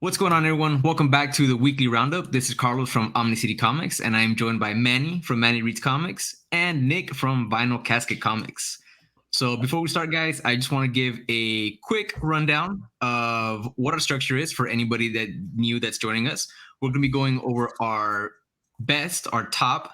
What's going on, everyone? Welcome back to the weekly roundup. This is Carlos from Omni City Comics, and I am joined by Manny from Manny Reads Comics and Nick from Vinyl Casket Comics. So before we start, guys, I just want to give a quick rundown of what our structure is for anybody that new that's joining us. We're going to be going over our top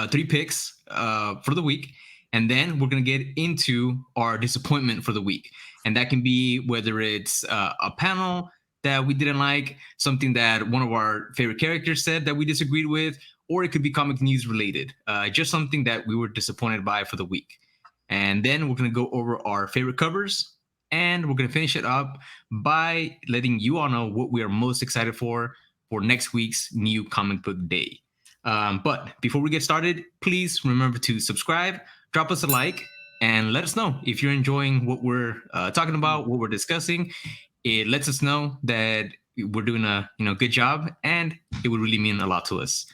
three picks for the week, and then we're going to get into our disappointment for the week. And that can be whether it's a panel that we didn't like, something that one of our favorite characters said that we disagreed with, or it could be comic news related, just something that we were disappointed by for the week. And then we're going to go over our favorite covers, and we're going to finish it up by letting you all know what we are most excited for next week's new comic book day. But before we get started, please remember to subscribe, drop us a like, and let us know if you're enjoying what we're talking about, what we're discussing. It lets us know that we're doing a good job, and it would really mean a lot to us.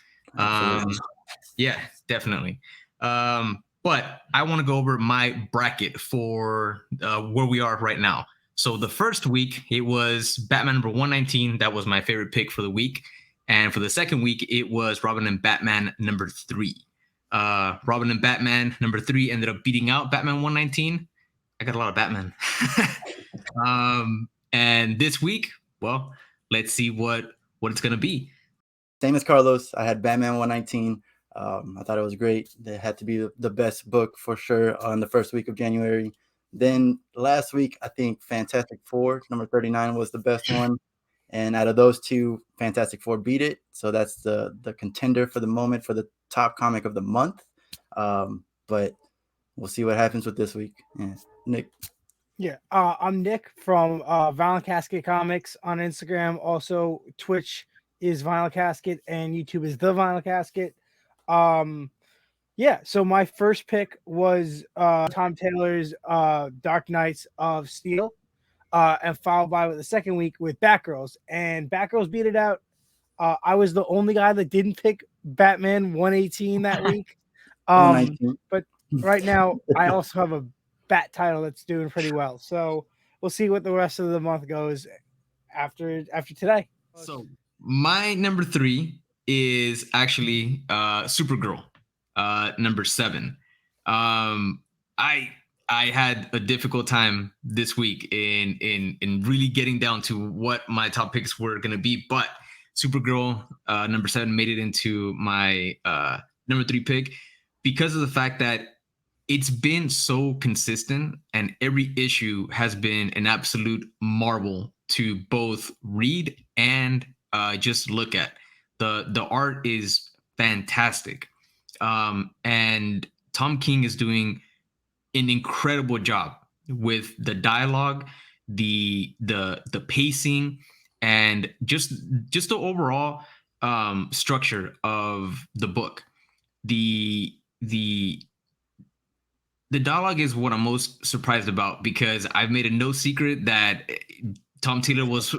Yeah, definitely. But I want to go over my bracket for where we are right now. So the first week, it was Batman number 119. That was my favorite pick for the week. And for the second week, it was Robin and Batman number 3. Robin and Batman number 3 ended up beating out Batman 119. I got a lot of Batman. And this week, well, let's see what it's going to be. Same as Carlos. I had Batman 119. I thought it was great. It had to be the best book for sure on the first week of January. Then last week, I think Fantastic Four, number 39, was the best one. And out of those two, Fantastic Four beat it. So that's the contender for the moment for the top comic of the month. But we'll see what happens with this week. Yeah. Nick. Yeah, I'm Nick from Vinyl Casket Comics on Instagram. Also, Twitch is Vinyl Casket and YouTube is The Vinyl Casket. Yeah, so my first pick was Tom Taylor's Dark Knights of Steel, and followed by the second week with Batgirls. And Batgirls beat it out. I was the only guy that didn't pick Batman 118 that week. But right now, I also have a Bat title that's doing pretty well. So we'll see what the rest of the month goes after today. So my number 3 is actually Supergirl, number 7. I had a difficult time this week in really getting down to what my top picks were going to be, but Supergirl number 7 made it into my number 3 pick because of the fact that it's been so consistent, and every issue has been an absolute marvel to both read and just look at. The art is fantastic, and Tom King is doing an incredible job with the dialogue, the pacing, and just the overall structure of the book. The dialogue is what I'm most surprised about, because I've made it no secret that Tom King was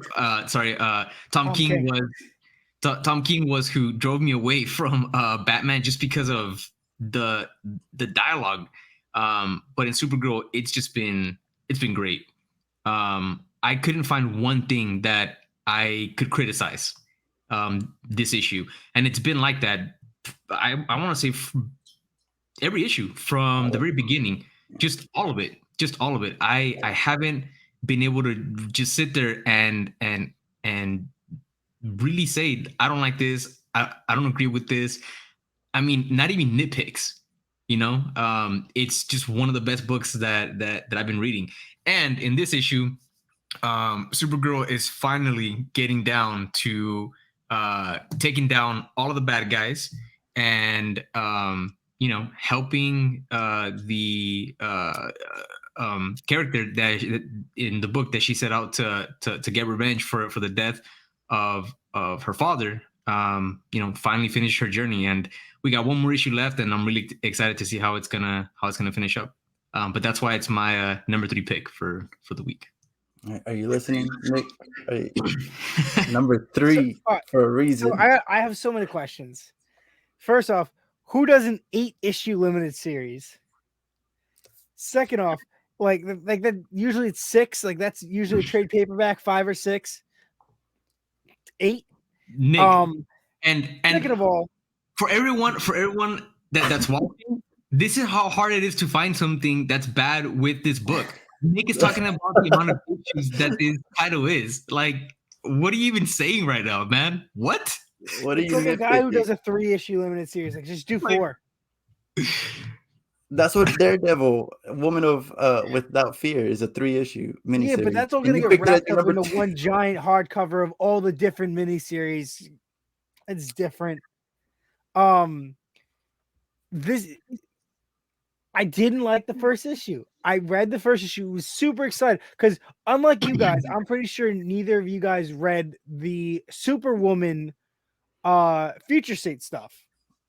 who drove me away from Batman, just because of the dialogue. But in Supergirl, it's been great. I couldn't find one thing that I could criticize this issue, and it's been like that. I want to say every issue from the very beginning, just all of it. I haven't been able to just sit there and really say I don't like this, I don't agree with this. I mean, not even nitpicks, it's just one of the best books that I've been reading. And in this issue, Supergirl is finally getting down to taking down all of the bad guys, and helping the character that in the book that she set out to get revenge for the death of her father. Finally finish her journey, and we got one more issue left, and I'm really excited to see how it's gonna finish up. But that's why it's my number 3 pick for the week. Are you listening, Nick? Number 3 for a reason. So I have so many questions. First off, who does an 8-issue limited series? Second off, like that usually it's 6. Like that's usually a trade paperback, 5 or 6. 8. Nick, and Second of all, for everyone that's watching, this is how hard it is to find something that's bad with this book. Nick is talking about the amount of issues that this title is. Like, what are you even saying right now, man? What? What are it's you like a guy who nitpicking? does a 3-issue limited series. Like, just do Like- 4. That's what Daredevil, Woman of Without Fear, is a 3-issue miniseries. Yeah, but that's all And gonna you get picked it at wrapped your up number into 2. one giant hardcover of all the different miniseries. It's different. This I didn't like the first issue. I read the first issue, was super excited because unlike you guys, I'm pretty sure neither of you guys read the Superwoman Future State stuff.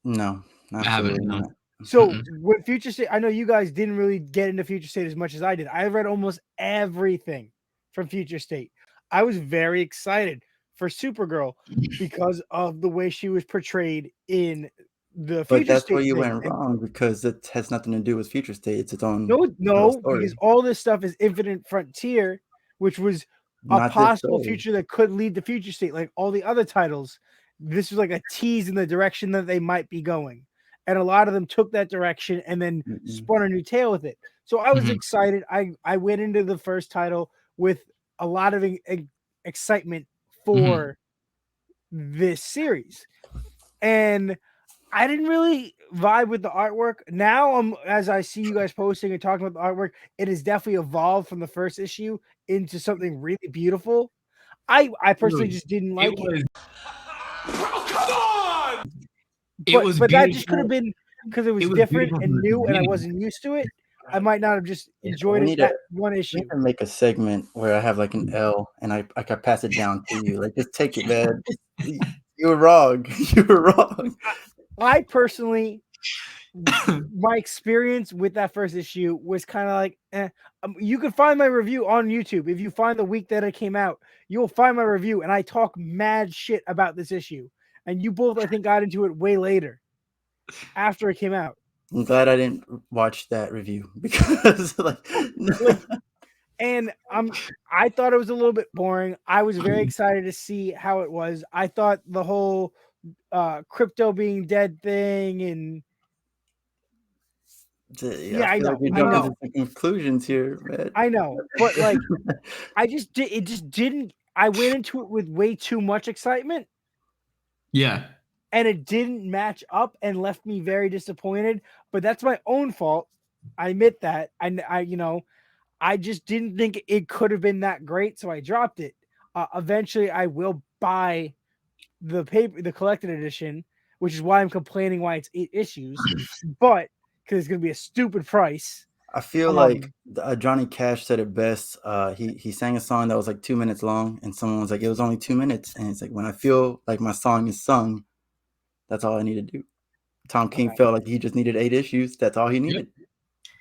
No, I haven't. absolutely No. not. So with Future State, I know you guys didn't really get into Future State as much as I did. I read almost everything from Future State. I was very excited for Supergirl because of the way she was portrayed in the But Future that's State where you thing. went wrong because it has nothing to do with Future State. It's its own No, story. because all this stuff is Infinite Frontier, which was a Not this possible story. future that could lead to Future State, like all the other titles. This was like a tease in the direction that they might be going. And a lot of them took that direction and then spun a new tale with it. So I was excited. I went into the first title with a lot of excitement for this series. And I didn't really vibe with the artwork. Now, as I see you guys posting and talking about the artwork, it has definitely evolved from the first issue into something really beautiful. I personally just didn't like it. Oh, come on! But that just could have been because it was different beautiful and from the new, and I beginning. wasn't used to it. I might not have just enjoyed we it need that one We issue. need to make a segment where I have like an L and I can pass it down to you. Like, just take it, man. You were wrong. You were wrong. I personally, my experience with that first issue was kind of like, you can find my review on YouTube. If you find the week that it came out, you'll find my review, and I talk mad shit about this issue. And you both, I think, got into it way later after it came out. I'm glad I didn't watch that review because and I thought it was a little bit boring. I was very excited to see how it was. I thought the whole crypto being dead thing and I feel like we're jumping to some conclusions here, man. I know, but like it just didn't. I went into it with way too much excitement. Yeah. And it didn't match up and left me very disappointed. But that's my own fault. I admit that. I just didn't think it could have been that great, so I dropped it. Eventually, I will buy the collected edition, which is why I'm complaining why it's 8 issues. But because it's going to be a stupid price. I feel like Johnny Cash said it best. He sang a song that was like 2 minutes long, and someone was like, "It was only 2 minutes." And it's like, when I feel like my song is sung, that's all I need to do. Tom King felt like he just needed 8 issues. That's all he needed.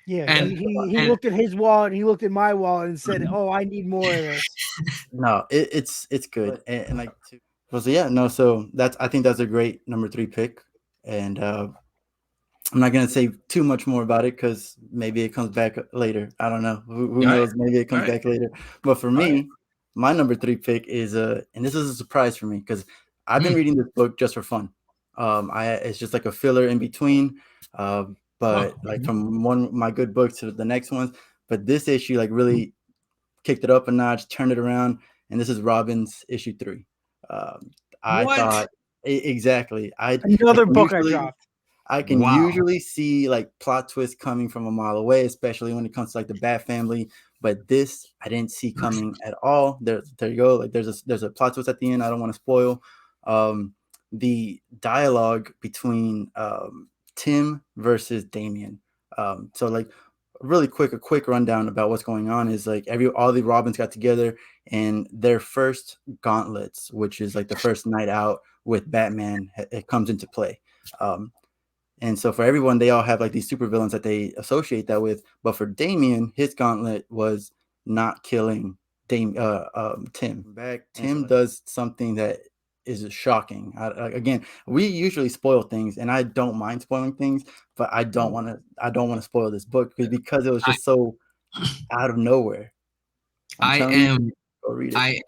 Yeah, and he looked at his wallet, he looked at my wallet, and said, "Oh, I need more of this." No, it's good, and like, so I think that's a great number 3 pick, and I'm not gonna say too much more about it because maybe it comes back later. I don't know. Who knows? Maybe it comes back later. But for me, my number 3 pick is and this is a surprise for me because I've been reading this book just for fun. It's just like a filler in between. But like from one of my good books to the next ones. But this issue like really kicked it up a notch, turned it around, and this is Robin's issue 3. I thought exactly. Another book I dropped. I can usually see like plot twists coming from a mile away, especially when it comes to like the Bat family. But this I didn't see coming at all. There you go. Like there's a plot twist at the end. I don't want to spoil. The dialogue between Tim versus Damian. So like a quick rundown about what's going on is like all the Robins got together and their first gauntlets, which is like the first night out with Batman, it comes into play. And so for everyone, they all have like these supervillains that they associate that with. But for Damian, his gauntlet was not killing Tim. Tim does something that is shocking. Again, we usually spoil things, and I don't mind spoiling things, but I don't want to spoil this book because it was just so out of nowhere. Go read it.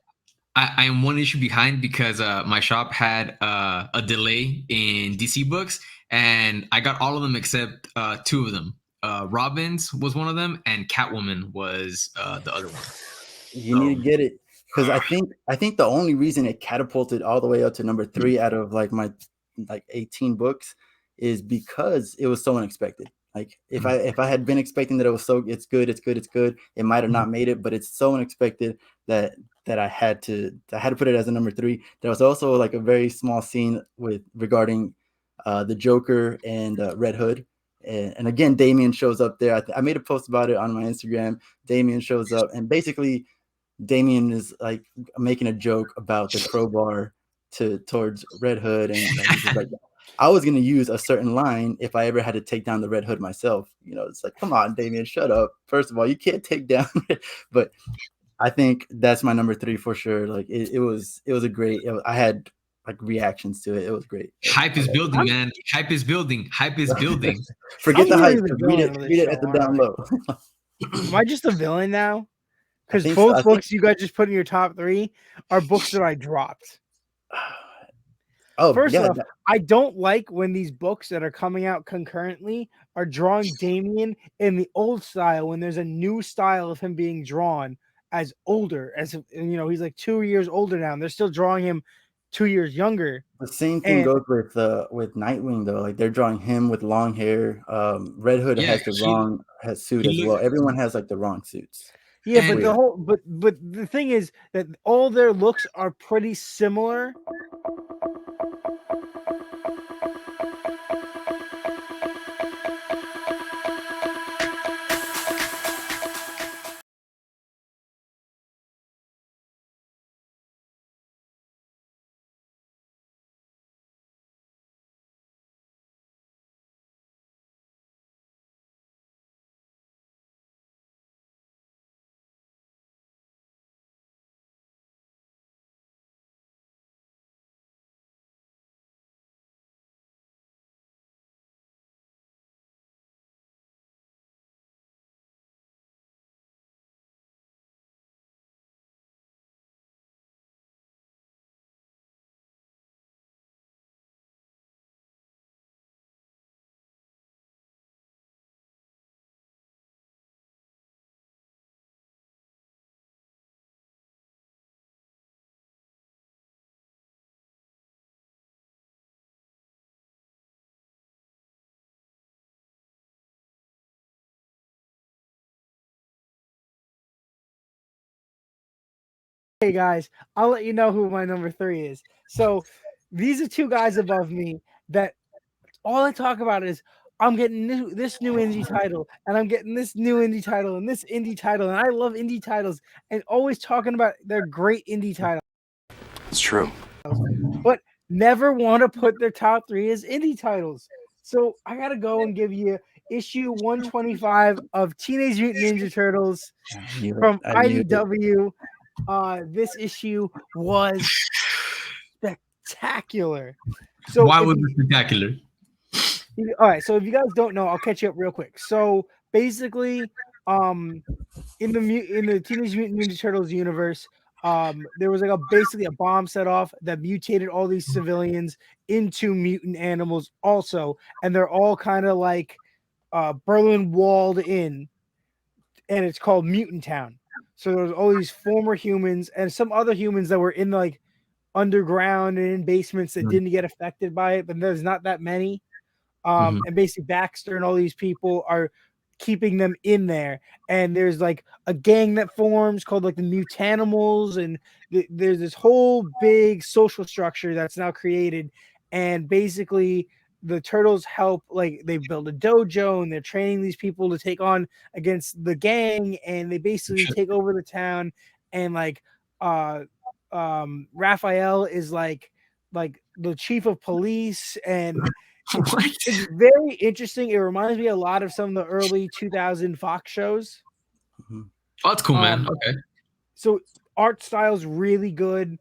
I am one issue behind because my shop had a delay in DC books, and I got all of them except two of them. Robin's was one of them, and Catwoman was the other one. You need to get it because I think the only reason it catapulted all the way up to number 3 out of like my 18 books is because it was so unexpected. Like if I had been expecting that it's good, it might have not made it, but it's so unexpected that I had to put it as a number 3. There was also like a very small scene regarding the Joker and Red Hood. And again, Damien shows up there. I made a post about it on my Instagram. Damien shows up, and basically Damien is like making a joke about the crowbar towards Red Hood, and he's just like, I was gonna use a certain line if I ever had to take down the Red Hood myself. You know, it's like, come on, Damien, shut up. First of all, you can't take down, but I think that's my number 3 for sure. Like it was a great. I had like reactions to it. It was great. Hype is building, man. Hype is building. Hype is building. Forget the hype. Read villain of this it show, at the aren't down low. Am I just a villain now? Because think both so. books you guys just put in your top 3 are books that I dropped. Oh, First yeah, off, I don't like when these books that are coming out concurrently are drawing Damien in the old style when there's a new style of him being drawn as older, as you know, he's like 2 years older now, and they're still drawing him 2 years younger. the same thing goes with Nightwing though. Like they're drawing him with long hair. Red Hood has the wrong suit as well. Everyone has like the wrong suits. Yeah, but but the thing is that all their looks are pretty similar. Hey guys, I'll let you know who my number 3 is. So these are two guys above me that all I talk about is I'm getting this new indie title, and I'm getting this new indie title, and this indie title, and I love indie titles, and always talking about their great indie titles. It's true. But never want to put their top 3 as indie titles. So I gotta go and give you issue 125 of Teenage Mutant Ninja Turtles from IDW. This issue was spectacular. So why was it spectacular? All right, so if you guys don't know, I'll catch you up real quick. So basically, in the Teenage Mutant Ninja Turtles universe, there was like basically a bomb set off that mutated all these civilians into mutant animals also, and they're all kind of like Berlin walled in, and it's called Mutant Town. So there's all these former humans and some other humans that were in like underground and in basements that didn't get affected by it, but there's not that many. And basically Baxter and all these people are keeping them in there, and there's like a gang that forms called like the Mutanimals, and there's this whole big social structure that's now created, and basically the turtles help, like they build a dojo and they're training these people to take on against the gang, and they basically take over the town, and like Raphael is like the chief of police, and it's very interesting. It reminds me a lot of some of the early 2000 Fox shows. Oh, that's cool, man. Okay. So art style's really good.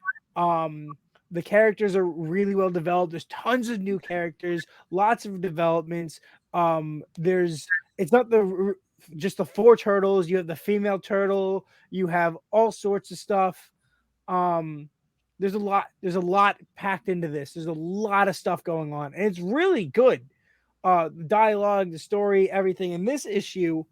The characters are really well developed. There's tons of new characters, lots of developments. It's not just the 4 turtles. You have the female turtle. You have all sorts of stuff. There's a lot packed into this. There's a lot of stuff going on, and it's really good. The dialogue, the story, everything. In this issue,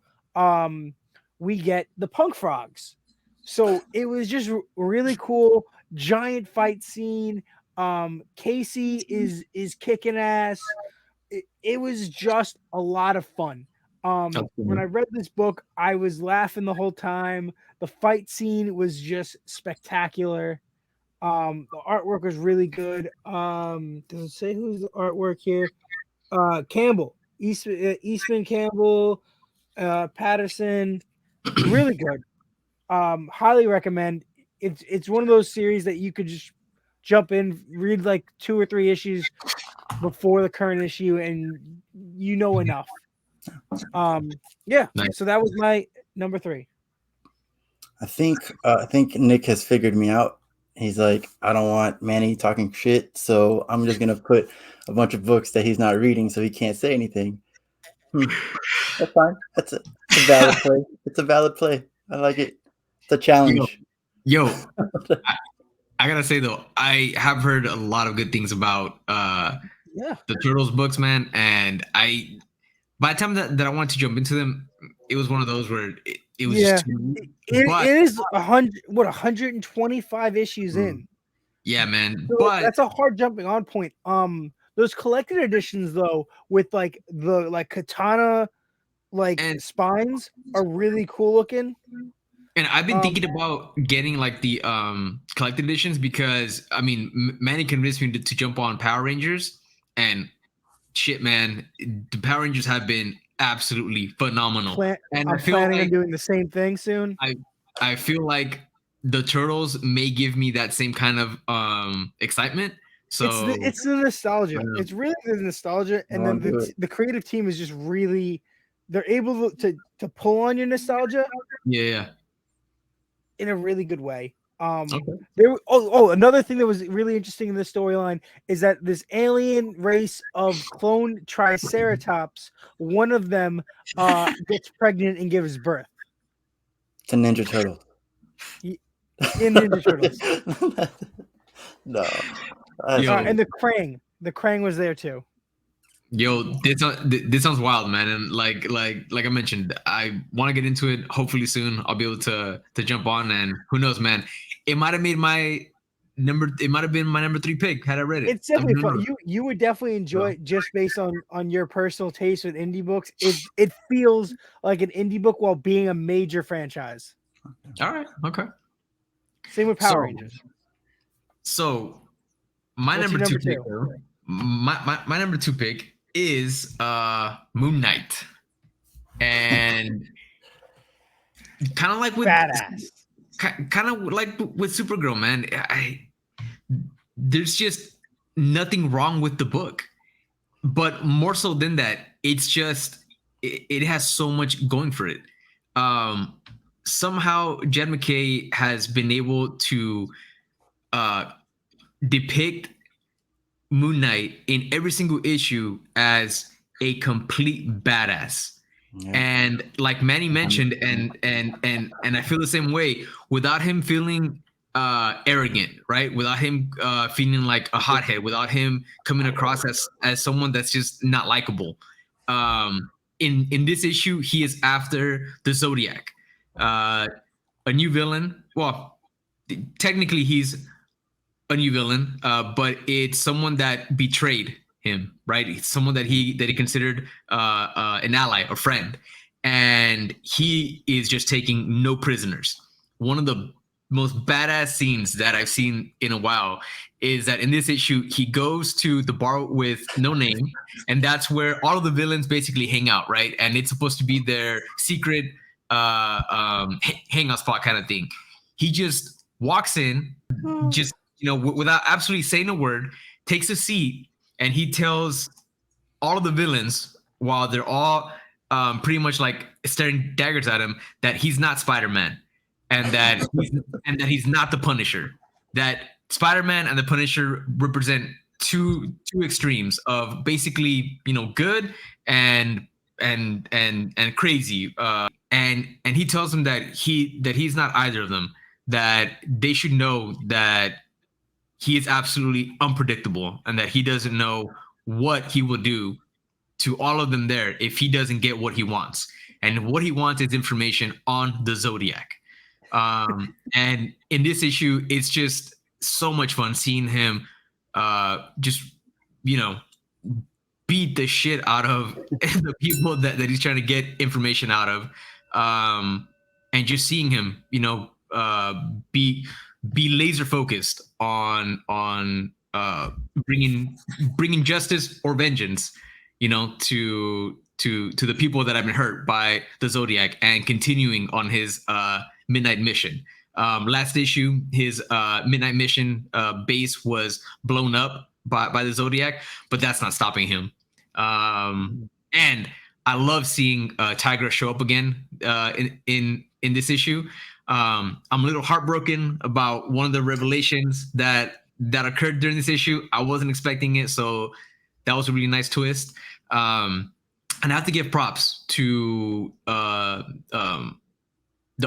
we get the punk frogs. So it was just really cool. Giant fight scene. Casey is kicking ass. It was just a lot of fun. When I read this book, I was laughing the whole time. The fight scene was just spectacular. The artwork was really good. Does it say who's the artwork here? Campbell, Eastman Campbell, Patterson, really good. Highly recommend. It's one of those series that you could just jump in, read like 2 or 3 issues before the current issue, and you know enough. Yeah. Nice. So that was my number 3. I think Nick has figured me out. He's like, I don't want Manny talking shit, so I'm just gonna put a bunch of books that he's not reading, so he can't say anything. That's fine. It's a valid play. It's a valid play. I like it. It's a challenge. Yo, I gotta say though, I have heard a lot of good things about the Turtles books, man. And by the time that I wanted to jump into them, it was one of those where it was just too, it is 125 issues in. Yeah, man. So but that's a hard jumping on point. Those collected editions though, with like the katana spines are really cool looking. And I've been thinking about getting like the collected editions because I mean Manny convinced me to jump on Power Rangers, and shit, man, the Power Rangers have been absolutely phenomenal. And I'm planning on doing the same thing soon. I feel like the Turtles may give me that same kind of excitement. So it's the nostalgia. It's really the nostalgia, and then the creative team is just really, they're able to pull on your nostalgia. Yeah. In a really good way. Okay. Another thing that was really interesting in this storyline is that this alien race of clone triceratops, one of them gets pregnant and gives birth. It's a Ninja Turtle. In Ninja Turtles. No. And the Krang was there too. Yo, this sounds wild, man. And like I mentioned, I want to get into it. Hopefully soon I'll be able to jump on, and who knows, man. It might have been my number 3 pick had I read it. It's definitely fun. You would definitely enjoy it just based on your personal taste with indie books. It feels like an indie book while being a major franchise. All right. Okay. Same with Power Rangers. So my number 2 pick, my number 2 pick is Moon Knight, and kind of like with badass, kind of like with Supergirl, man. There's just nothing wrong with the book, but more so than that, it's just it has so much going for it. Somehow Jed MacKay has been able to depict Moon Knight in every single issue as a complete badass. Yeah. And like Manny mentioned, and I feel the same way, without him feeling arrogant, right? Without him feeling like a hothead, without him coming across as someone that's just not likable. In this issue, he is after the Zodiac, a new villain. Well, technically he's a new villain, but it's someone that betrayed him, right? It's someone that he considered an ally, a friend, and he is just taking no prisoners. One of the most badass scenes that I've seen in a while is that in this issue, he goes to the bar with No Name, and that's where all of the villains basically hang out, right? And it's supposed to be their secret hangout spot kind of thing. He just walks in, just without absolutely saying a word, takes a seat, and he tells all of the villains, while they're all pretty much like staring daggers at him, that he's not Spider-Man, and that he's not the Punisher. That Spider-Man and the Punisher represent two extremes of basically good and crazy. And he tells them that he's not either of them. that they should know that he is absolutely unpredictable and that he doesn't know what he will do to all of them there if he doesn't get what he wants. And what he wants is information on the Zodiac. And in this issue, it's just so much fun seeing him just, you know, beat the shit out of the people that he's trying to get information out of. And just seeing him, you know, be laser focused on bringing justice or vengeance, you know, to the people that have been hurt by the Zodiac, and continuing on his midnight mission. Last issue, his midnight mission base was blown up by the Zodiac, but that's not stopping him. And I love seeing Tigra show up again in this issue. I'm a little heartbroken about one of the revelations that occurred during this issue. I wasn't expecting it, so that was a really nice twist. And I have to give props to the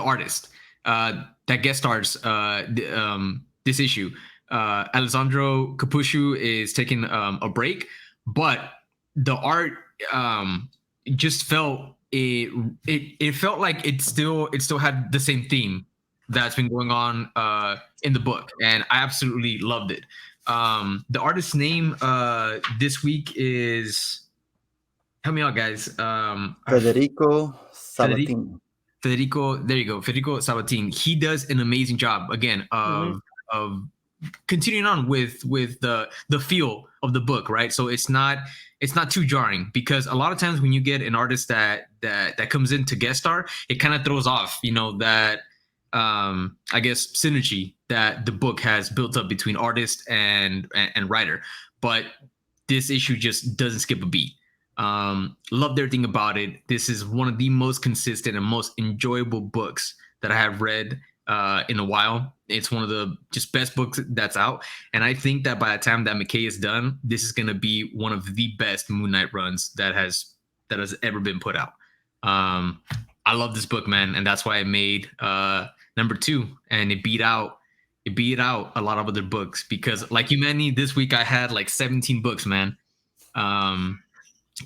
artist that guest stars this issue. Alessandro Capuscio is taking a break, but the art just felt it felt like it still had the same theme that's been going on in the book, and I absolutely loved it. The artist's name this week is, help me out, guys. Federico Sabatini. Federico, there you go. Federico Sabatini. He does an amazing job again of continuing on with the feel of the book, right? So it's not too jarring, because a lot of times when you get an artist that comes in to guest star, it kind of throws off, you know, that I guess synergy that the book has built up between artist and writer. But this issue just doesn't skip a beat. Loved everything about it. This is one of the most consistent and most enjoyable books that I have read in a while. It's one of the just best books that's out, and I think that by the time that McKay is done, this is going to be one of the best Moon Knight runs that has ever been put out. I love this book, man, and that's why I made number 2, and it beat out a lot of other books, because like you, Manny, this week I had like 17 books, man.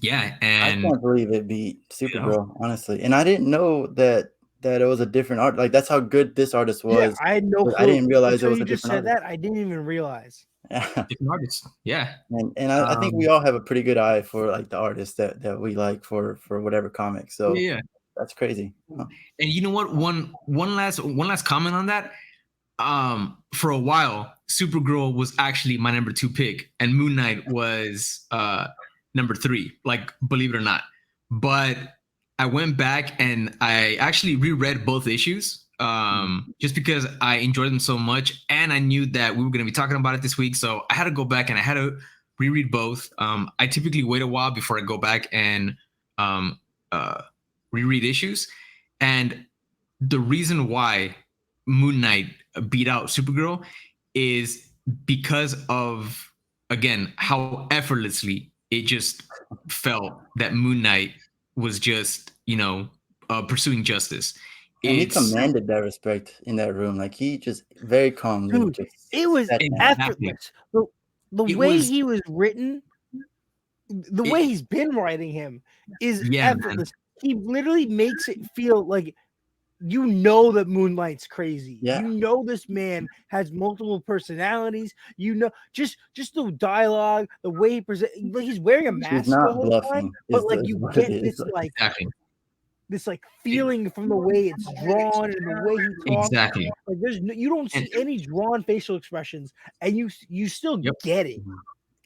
Yeah, and I can't believe it beat Supergirl, honestly. And I didn't know that it was a different art. Like, that's how good this artist was. Yeah, I had no clue. I didn't realize Until it was you a just different said artist. that. I didn't even realize. different artists. Yeah, and I think we all have a pretty good eye for like the artists that we like for whatever comic. So yeah, that's crazy. Huh. And you know what? One last comment on that. For a while, Supergirl was actually my number 2 pick, and Moon Knight was number 3. Like, believe it or not. But I went back and I actually reread both issues, just because I enjoyed them so much, and I knew that we were going to be talking about it this week. So I had to go back and I had to reread both. I typically wait a while before I go back and reread issues. And the reason why Moon Knight beat out Supergirl is because of, again, how effortlessly it just felt that Moon Knight was just, you know, pursuing justice. And he commanded that respect in that room. Like, he just very calmly. Dude, it was effortless. The way he was written, the way he's been writing him is effortless. Man. He literally makes it feel like, you know, that Moonlight's crazy. Yeah. You know, this man has multiple personalities. You know, just the dialogue, the way he presents, like he's wearing a mask the whole bluffing. Time, but like you get this like this like feeling from the way it's drawn and the way he talks. Exactly. Like you don't see any drawn facial expressions, and you still get it.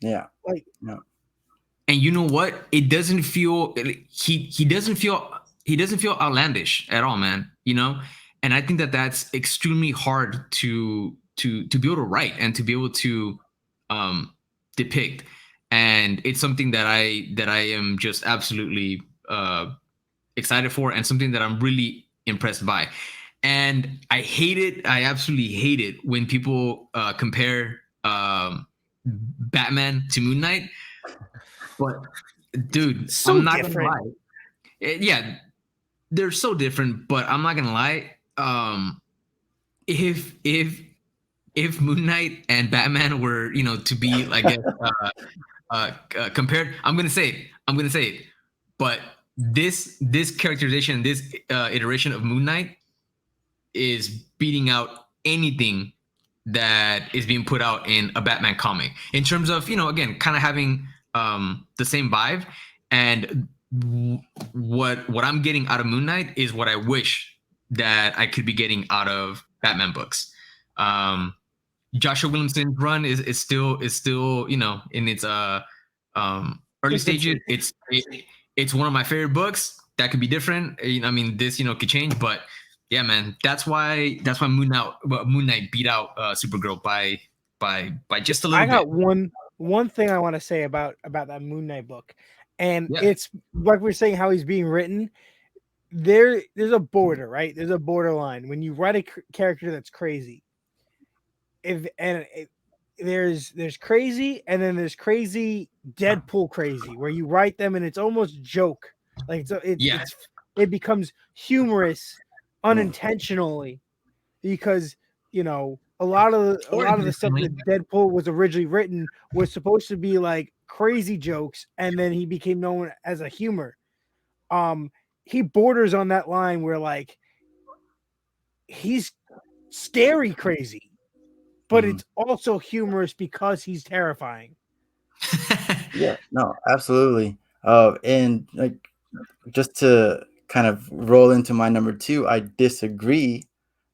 Yeah. Like. Yeah. And you know what? It doesn't feel he doesn't feel outlandish at all, man. You know, and I think that that's extremely hard to be able to write and to be able to depict. And it's something that I am just absolutely excited for, and something that I'm really impressed by. And I hate it. I absolutely hate it when people compare Batman to Moon Knight. But dude, so I'm not different. Gonna lie. Yeah, they're so different, but I'm not gonna lie. if Moon Knight and Batman were, to be, I guess, compared, I'm gonna say it. But this characterization, this iteration of Moon Knight is beating out anything that is being put out in a Batman comic in terms of, again, kind of having the same vibe. And what I'm getting out of Moon Knight is what I wish that I could be getting out of Batman books. Joshua Williamson's run is still in its early stages. It's one of my favorite books. That could be different. I mean, this could change, but yeah, man, that's why Moon Knight beat out Supergirl by just a little I got bit. one thing I want to say about that Moon Knight book, and Yeah. it's like we're saying how he's being written. There's a border, right? There's a borderline when you write a character that's crazy. There's crazy, and then there's crazy Deadpool crazy, where you write them and it's almost joke, like it becomes humorous unintentionally, because a lot of the stuff that Deadpool was originally written was supposed to be like crazy jokes, and then he became known as a humor. He borders on that line where like he's scary crazy, but it's also humorous because he's terrifying. Yeah, no, absolutely. And like, just to kind of roll into my number 2, I disagree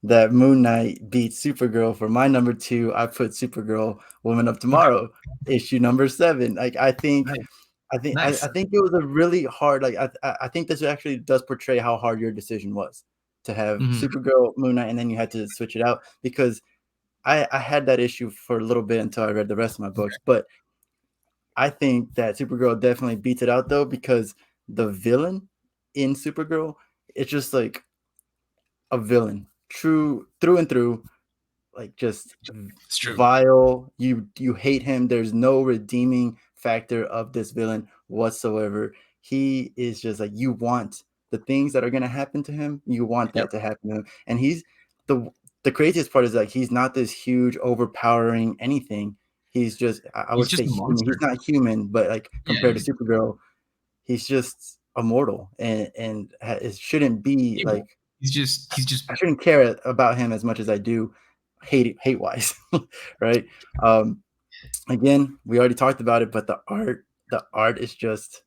that Moon Knight beats Supergirl. For my number 2, I put Supergirl Woman of Tomorrow, issue number 7. Like, I think Nice. I think it was a really hard, like, I think this actually does portray how hard your decision was to have Supergirl, Moon Knight, and then you had to switch it out, because I had that issue for a little bit until I read the rest of my books. But I think that Supergirl definitely beats it out, though, because the villain in Supergirl, it's just like a villain, true through and through, like just vile. You hate him. There's no redeeming factor of this villain whatsoever. He is just like, you want the things that are going to happen to him. You want that to happen to him. And he's the craziest part is like, he's not this huge, overpowering anything. He's just, I would say, human. He's not human, but like compared to Supergirl, he's just immortal, and it shouldn't be like, he's just I shouldn't care about him as much as I do hate wise. Right. Again, we already talked about it, but the art is just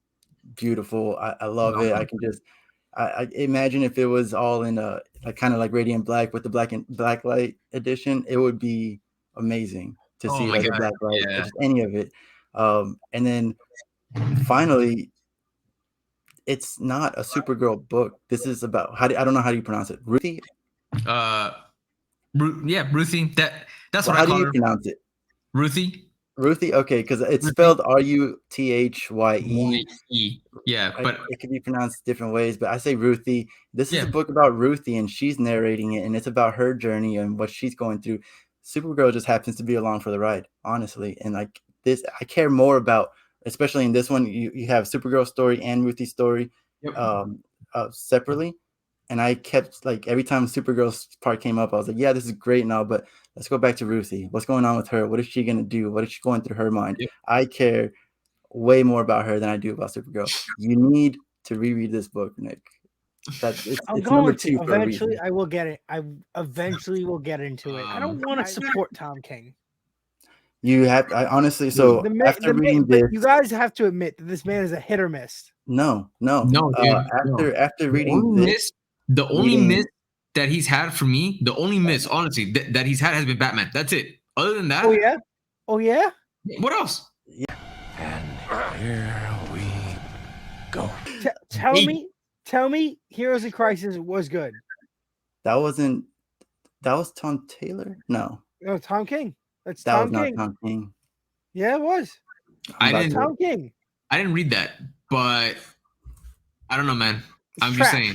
beautiful. I love it. I can just, I imagine if it was all in a like kind of like Radiant Black with the black light edition, it would be amazing to see like a black light, just any of it. And then finally, it's not a Supergirl book. This is about I don't know how do you pronounce it, Ruthie. Ruthie. That's what I call her. How do you pronounce it? Ruthie. Ruthie, okay, because it's spelled Ruthye. Yeah, but it can be pronounced different ways, but I say Ruthie. This is a book about Ruthie, and she's narrating it, and it's about her journey and what she's going through. Supergirl just happens to be along for the ride, honestly. And like this, I care more about, especially in this one, you have Supergirl story and Ruthie's story separately. And I kept like every time Supergirl's part came up, I was like, yeah, this is great and all, but let's go back to Ruthie. What's going on with her? What is she gonna do? What is she going through her mind? I care way more about her than I do about Supergirl. You need to reread this book, Nick. It's number 2 for eventually. I will get it. I eventually will get into it. I don't want to support Tom King. You have, I honestly, so after reading this, you guys have to admit that this man is a hit or miss. No. Dude, after reading this, the only miss that he's had for me, the only miss, honestly, that he's had has been Batman. That's it. Other than that, oh yeah. What else? Yeah. And here we go. Tell me, Heroes in Crisis was good. That was Tom Taylor. No, Tom King. That was not Tom King. Yeah, it was. Tom King. I didn't read that, but I don't know, man. I'm just saying.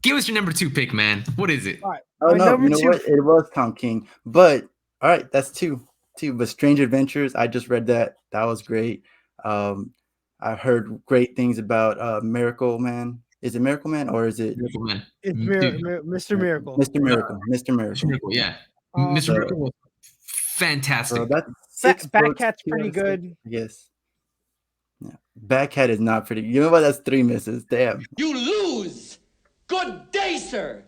Give us your number 2 pick, man. What is it? All right. Oh no, you know what? It was Tom King. But all right, that's two. But Strange Adventures, I just read that. That was great. I heard great things about Miracle Man. Is it Miracle Man or is it Miracle Man. It's Dude, Mr. Miracle. Mr. Miracle? Mr. Mr. Miracle. Miracle, yeah. Um, Mr. Miracle was So fantastic. that's 6 books. Batcat's 2 pretty out of 6, good. I guess. Yeah. Batcat is not pretty. You know what? That's 3 misses. Damn. You lose! Good day, sir!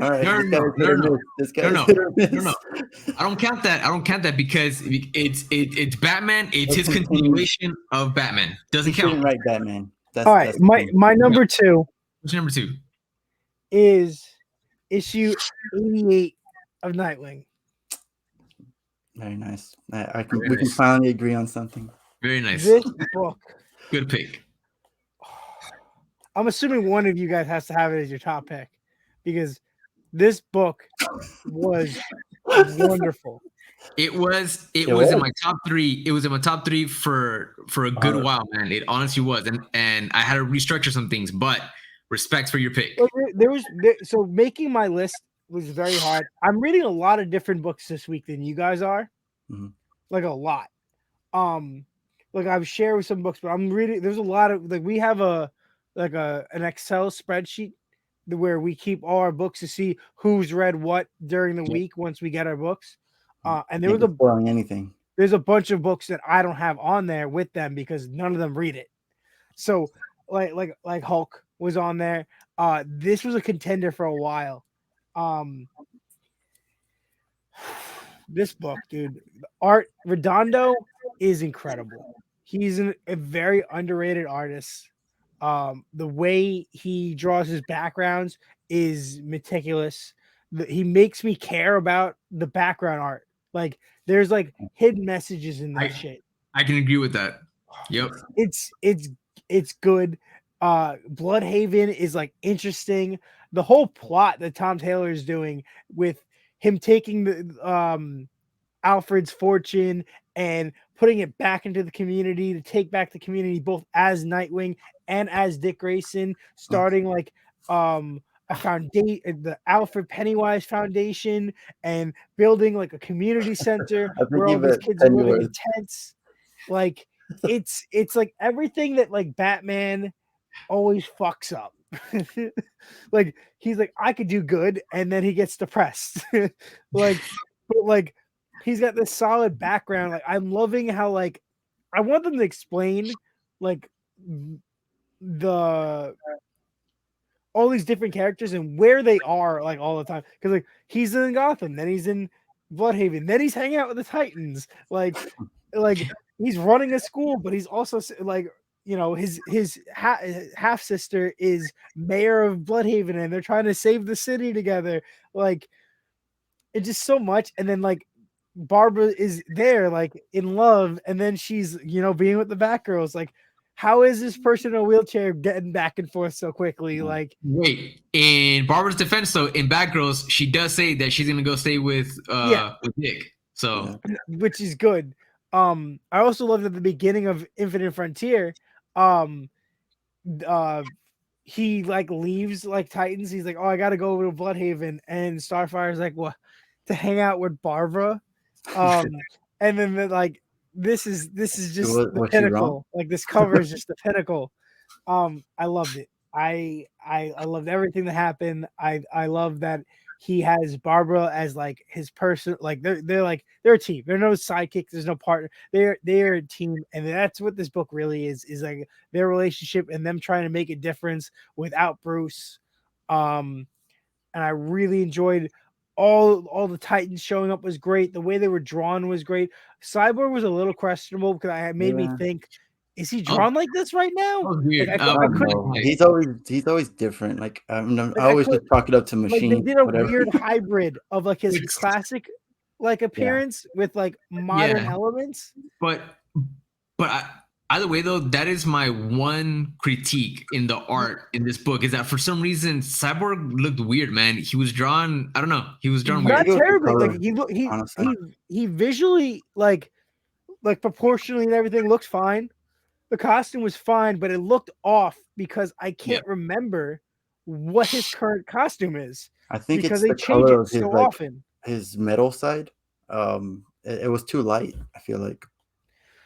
All right. No, This guy no, is hit or no, no. miss. This guy No, is hit or miss. no. I don't count that. I don't count that because it's Batman. It's his Let's continue. continuation of Batman. Doesn't He shouldn't count. write Batman. That's, All right, that's my number 2 What's number 2? is issue 88 of Nightwing. very nice. I can. Very We can nice. finally agree on something. Very nice. This book, Good pick. I'm assuming one of you guys has to have it as your top pick because this book was wonderful. It was It in was. my top 3. It was in my top 3 for a good while, man. It honestly was, and I had to restructure some things, but respect for your pick. So making my list was very hard. I'm reading a lot of different books this week than you guys are, Mhm. like a lot. Like I've shared with some books, but I'm reading. There's a lot of like we have an Excel spreadsheet where we keep all our books to see who's read what during the week once we get our books. And Can't be spoiling anything. there's a bunch of books that I don't have on there with them because none of them read it. So like Hulk was on there. This was a contender for a while. This book, dude, Art Redondo is incredible. He's a very underrated artist. The way he draws his backgrounds is meticulous. He makes me care about the background art. Like there's like hidden messages in that shit. I can agree with that. Yep. It's good. Bloodhaven is like interesting. The whole plot that Tom Taylor is doing with him taking the Alfred's fortune and putting it back into the community to take back the community both as Nightwing and as Dick Grayson, starting like a foundation, the Alfred Pennywise Foundation, and building like a community center where all these kids are living in tents. Like it's like everything that like Batman always fucks up. Like he's like, I could do good, and then he gets depressed. But he's got this solid background. Like I'm loving how like I want them to explain like all these different characters and where they are like all the time. Because like he's in Gotham, then he's in Bloodhaven, then he's hanging out with the Titans. Like he's running a school, but he's also like, you know, his half sister is mayor of Bloodhaven, and they're trying to save the city together. Like it's just so much. And then like Barbara is there, like in love, and then she's, you know, being with the Batgirls. Like, how is this person in a wheelchair getting back and forth so quickly? Like, wait, in Barbara's defense, though, in Batgirls, she does say that she's gonna go stay with Dick. So, which is good. I also loved at the beginning of Infinite Frontier, he like leaves like Titans. He's like, oh, I gotta go over to Bloodhaven, and Starfire's like, what, to hang out with Barbara. And then like this is just the pinnacle. Like this cover is just the pinnacle. I loved it. I loved everything that happened. I love that he has Barbara as like his person. Like they're a team. They're no sidekicks. There's no partner. They're a team, and that's what this book really is like their relationship and them trying to make a difference without Bruce. And I really enjoyed all the Titans showing up was great. The way they were drawn was great. Cyborg was a little questionable because I made me think, is he drawn like this right now? Weird. Like, he's always different. Like I always just chalk it up to machine. Like they did a weird hybrid of like his classic like appearance with like modern elements. But either way, though, that is my one critique in the art in this book is that for some reason Cyborg looked weird, man. He was drawn, I don't know, he was drawn not weird. terribly. Like he visually like proportionally and everything looked fine. The costume was fine, but it looked off because I can't remember what his current costume is. I think because it's they the change color it of his, so like, often. His metal side. It was too light, I feel like.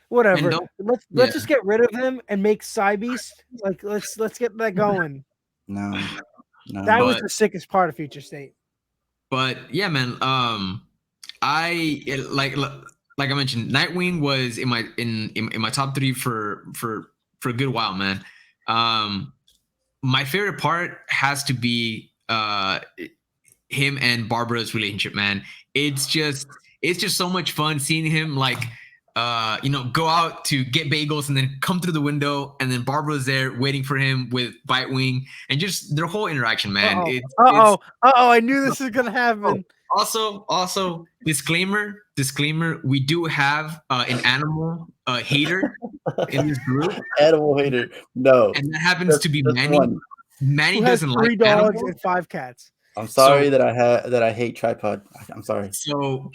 Whatever. Let's just get rid of him and make Cybeast. Like let's get that going. No. That was But- the sickest part of Future State. But yeah, man. Like I mentioned, Nightwing was in my top 3 for a good while, man. My favorite part has to be him and Barbara's relationship, man. It's just so much fun seeing him like go out to get bagels and then come through the window, and then Barbara's there waiting for him with Bitewing, and just their whole interaction, man. I knew this was gonna happen. Also, disclaimer, we do have an animal hater in this group, Animal hater. No. and that happens to be Just Manny. one. Manny Who has doesn't 3 like dogs animals. and 5 cats. I'm sorry So- that I hate tripod. I'm sorry. So,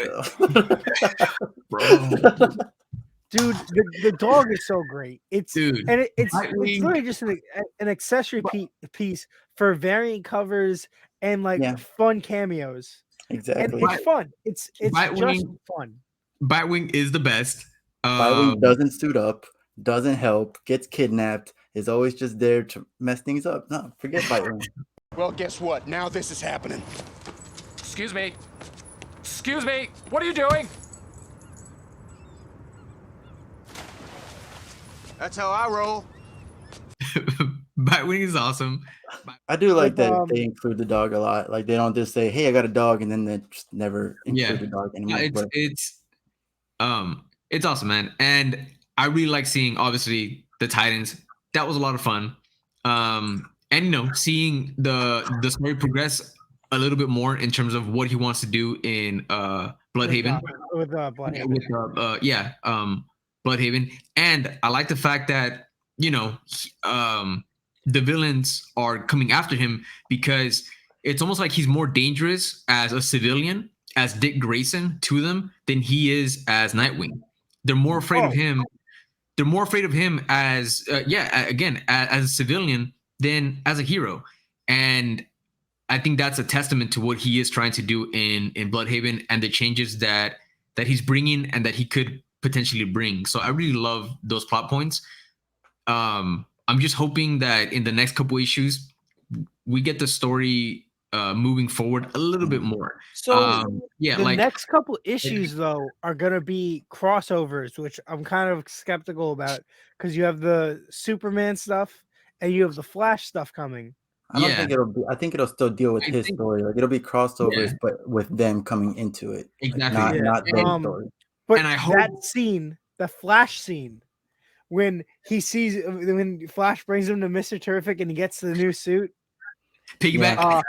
bro, Dude, the dog is so great. It's dude, it's Nightwing- literally just an accessory piece for variant covers and like Yeah. fun cameos. And Exactly. it's fun. It's just Nightwing- fun. Bitewing is the best. Bitewing doesn't suit up, doesn't help, gets kidnapped, is always just there to mess things up. No, forget Bitewing. Well, guess what? Now this is happening. Excuse me. Excuse me. What are you doing? That's how I roll. Bitewing is awesome. I do like With, that they include the dog a lot. Like they don't just say, "Hey, I got a dog," and then they just never include Yeah. the dog anymore. It's awesome, man. And I really like seeing obviously the Titans. That was a lot of fun. And seeing the story progress a little bit more in terms of what he wants to do in Bloodhaven. With Bloodhaven. Bloodhaven. And I like the fact that the villains are coming after him, because it's almost like he's more dangerous as a civilian, as Dick Grayson to them, than he is as Nightwing. They're more afraid of him. They're more afraid of him as as a civilian than as a hero. And I think that's a testament to what he is trying to do in Bloodhaven, and the changes that he's bringing and that he could potentially bring. So I really love those plot points. I'm just hoping that in the next couple issues we get the story moving forward a little bit more. So the next couple issues though are gonna be crossovers, which I'm kind of skeptical about, because you have the Superman stuff and you have the Flash stuff coming. I don't think it'll be. I think it'll still deal with his story. Like it'll be crossovers, but with them coming into it. Exactly. Not their story. But And I hope- that scene, the Flash scene, when Flash brings him to Mr. Terrific and he gets the new suit, piggyback.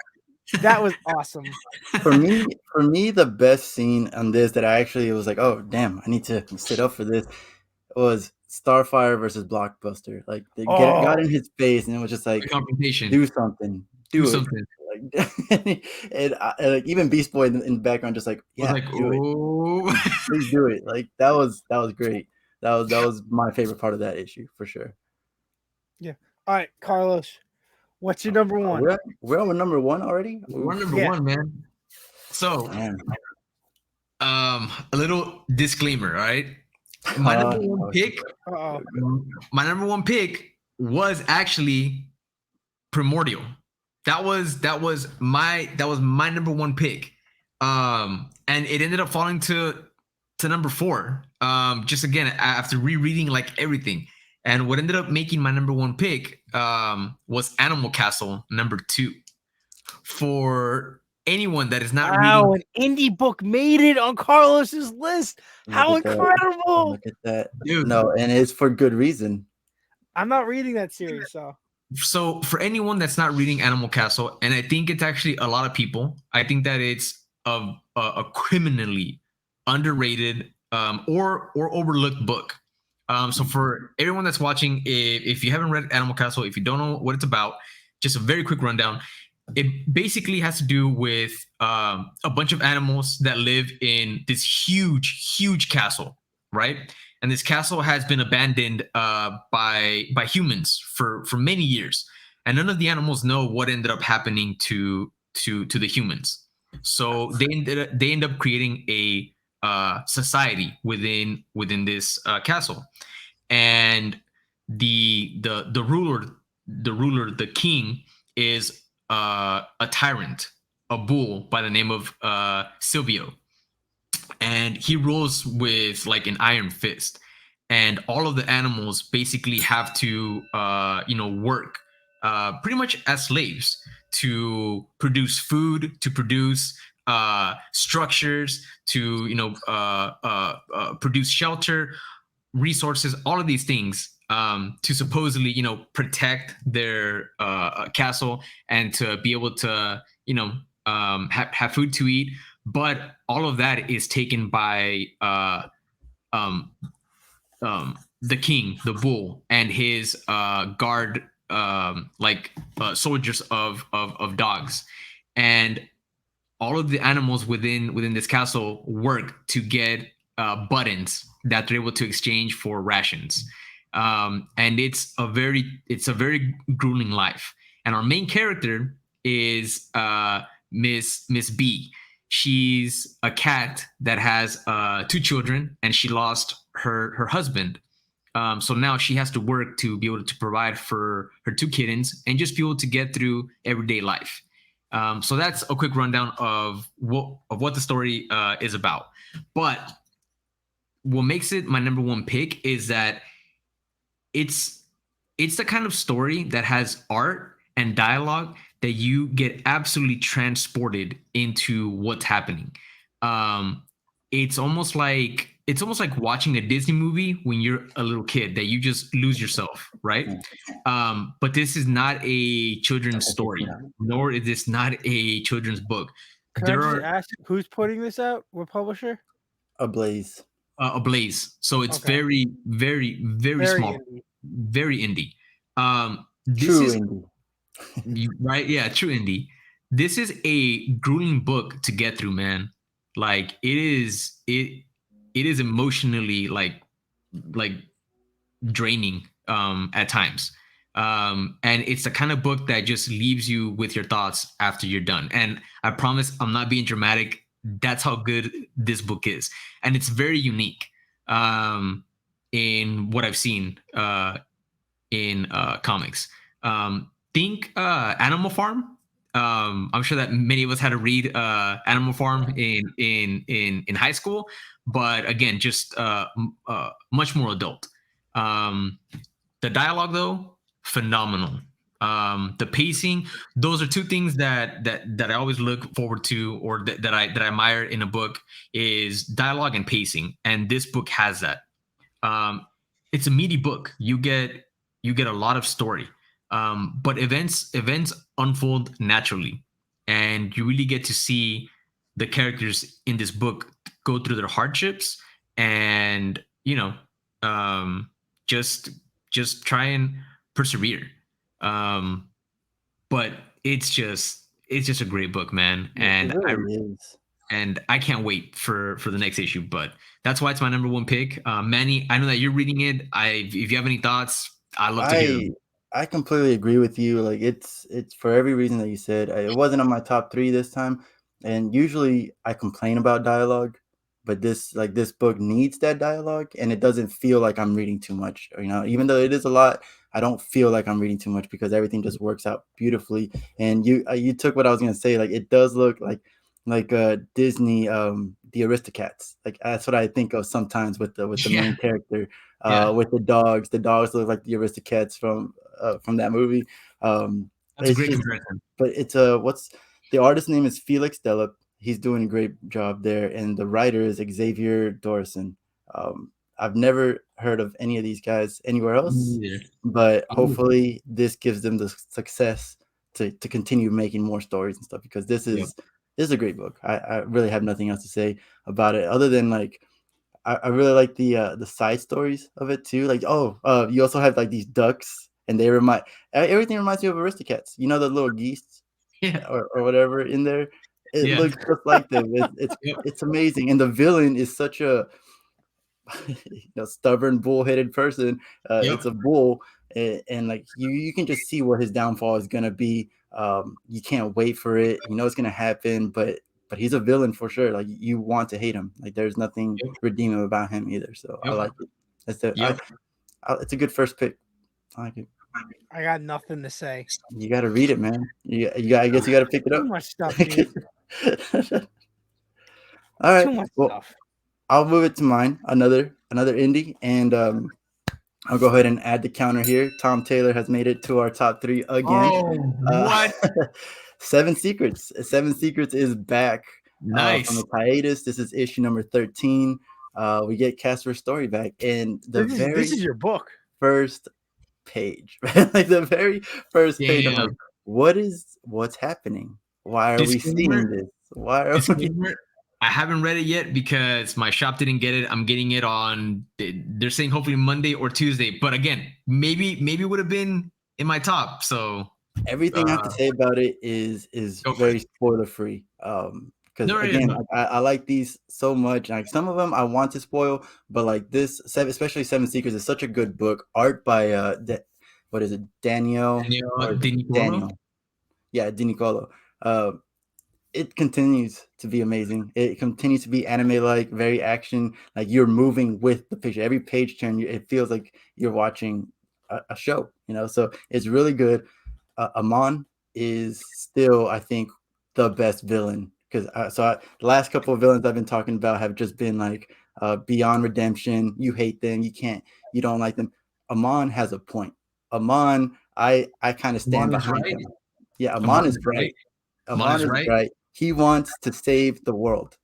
that was awesome. For me, the best scene on this that I actually was like, oh damn, I need to sit up for this, was Starfire versus Blockbuster. Like they got in his face and it was just like, confrontation. do something, do it. something. Like, and like even Beast Boy in the background, just like, yeah, Like, do it. oh. Please do it. Like that was great. That was my favorite part of that issue for sure. Yeah. All right, Carlos, what's your number one? We're on number one already. We're number one, man. So, Man. a little disclaimer, all right? My number one pick. My number one pick was actually Primordial. That was my number one pick. And it ended up falling to number 4. Just again after rereading like everything. And what ended up making my number one pick was Animal Castle number 2. For anyone that is not Wow, reading, an indie book made it on Carlos's list. How Look at that. incredible! Look at that. dude. No, and it's for good reason. I'm not reading that series, So for anyone that's not reading Animal Castle, and I think it's actually a lot of people, I think that it's a criminally underrated or overlooked book. So for everyone that's watching, if you haven't read Animal Castle, if you don't know what it's about, just a very quick rundown. It basically has to do with a bunch of animals that live in this huge castle, right? And this castle has been abandoned by humans for many years, and none of the animals know what ended up happening to the humans. So they end up creating a society within this castle, and the ruler, the king, is a tyrant, a bull by the name of Silvio, and he rules with like an iron fist, and all of the animals basically have to work pretty much as slaves to produce food, to produce structures, to produce shelter, resources, all of these things, to supposedly protect their castle and to be able to have food to eat. But all of that is taken by um, the king, the bull, and his guard, soldiers of dogs, and all of the animals within this castle work to get buttons that they're able to exchange for rations. And it's a very grueling life. And our main character is Miss B. She's a cat that has 2 children, and she lost her husband. So now she has to work to be able to provide for her 2 kittens and just be able to get through everyday life. So that's a quick rundown of what the story is about. But what makes it my number 1 pick is that it's the kind of story that has art and dialogue that you get absolutely transported into what's happening. It's almost like watching a Disney movie when you're a little kid, that you just lose yourself, right? But this is not a children's story, nor is this not a children's book. Can I just ask who's putting this out? What publisher? Ablaze. Ablaze. So it's Okay. very, very, very small, indie. very indie. Indie. Right? Yeah, true indie. This is a grueling book to get through, man. Like it is emotionally like draining at times. And it's the kind of book that just leaves you with your thoughts after you're done. And I promise I'm not being dramatic. That's how good this book is. And it's very unique in what I've seen in comics. Think Animal Farm. I'm sure that many of us had to read Animal Farm in high school, but again, just much more adult. The dialogue, though, phenomenal. The pacing; those are 2 things that I always look forward to, or that I admire in a book, is dialogue and pacing. And this book has that. It's a meaty book. You get a lot of story. But events unfold naturally, and you really get to see the characters in this book go through their hardships, and just try and persevere. But it's just a great book, man, and I can't wait for the next issue. But that's why it's my number 1 pick. Manny, I know that you're reading it. If you have any thoughts, I'd love to hear them. I completely agree with you. Like it's for every reason that you said. It wasn't on my top 3 this time, and usually I complain about dialogue, but this book needs that dialogue, and it doesn't feel like I'm reading too much. Even though it is a lot, I don't feel like I'm reading too much because everything just works out beautifully. And you took what I was gonna say. Like it does look like Disney, the Aristocats. Like that's what I think of sometimes with the main character, with the dogs. The dogs look like the Aristocats from that movie. That's a great comparison. But it's what's the artist's name is Felix Delep. He's doing a great job there, and the writer is Xavier Dorison. I've never heard of any of these guys anywhere else, but hopefully this gives them the success to continue making more stories and stuff, because this is a great book. I really have nothing else to say about it other than like I really like the side stories of it too. Like you also have like these ducks, and everything reminds me of Aristocats. You know, the little geese, or whatever in there. It looks just like them. It's amazing, and the villain is such a stubborn, bull-headed person. It's a bull, and like you can just see where his downfall is gonna be. You can't wait for it. You know it's gonna happen, but he's a villain for sure. Like you want to hate him. Like there's nothing redeeming about him either. So I like it. It's a good first pick. I like it. I got nothing to say. You got to read it, man. I guess you got to pick it Too up. much stuff, dude. All right. Too much Well, stuff. I'll move it to mine. Another indie, and I'll go ahead and add the counter here. Tom Taylor has made it to our top 3 again. Oh, what? Seven Secrets. Seven Secrets is back Nice. from the hiatus. This is issue number 13. We get Casper's story back, and This is your book. first page, like the very first page. I'm like, what's happening? Why are we seeing this? Why are we? Disclaimer, I haven't read it yet because my shop didn't get it. I'm getting it on, they're saying hopefully Monday or Tuesday. But again, maybe it would have been in my top. So Everything I have to say about it is very spoiler free. Because again, I like these so much. Like some of them I want to spoil, but like this, especially Seven Secrets, is such a good book. Art by what is it, Daniel? Daniel. Yeah, DiNiccolo. It continues to be amazing. It continues to be anime like, very action. Like you're moving with the picture. Every page turn, it feels like you're watching a show. So it's really good. Amon is still, I think, the best villain because the last couple of villains I've been talking about have just been like beyond redemption. You hate them, you don't like them. Amon has a point. Amon, I kind of stand behind him. Yeah, Amon is right. Amon is right. He wants to save the world,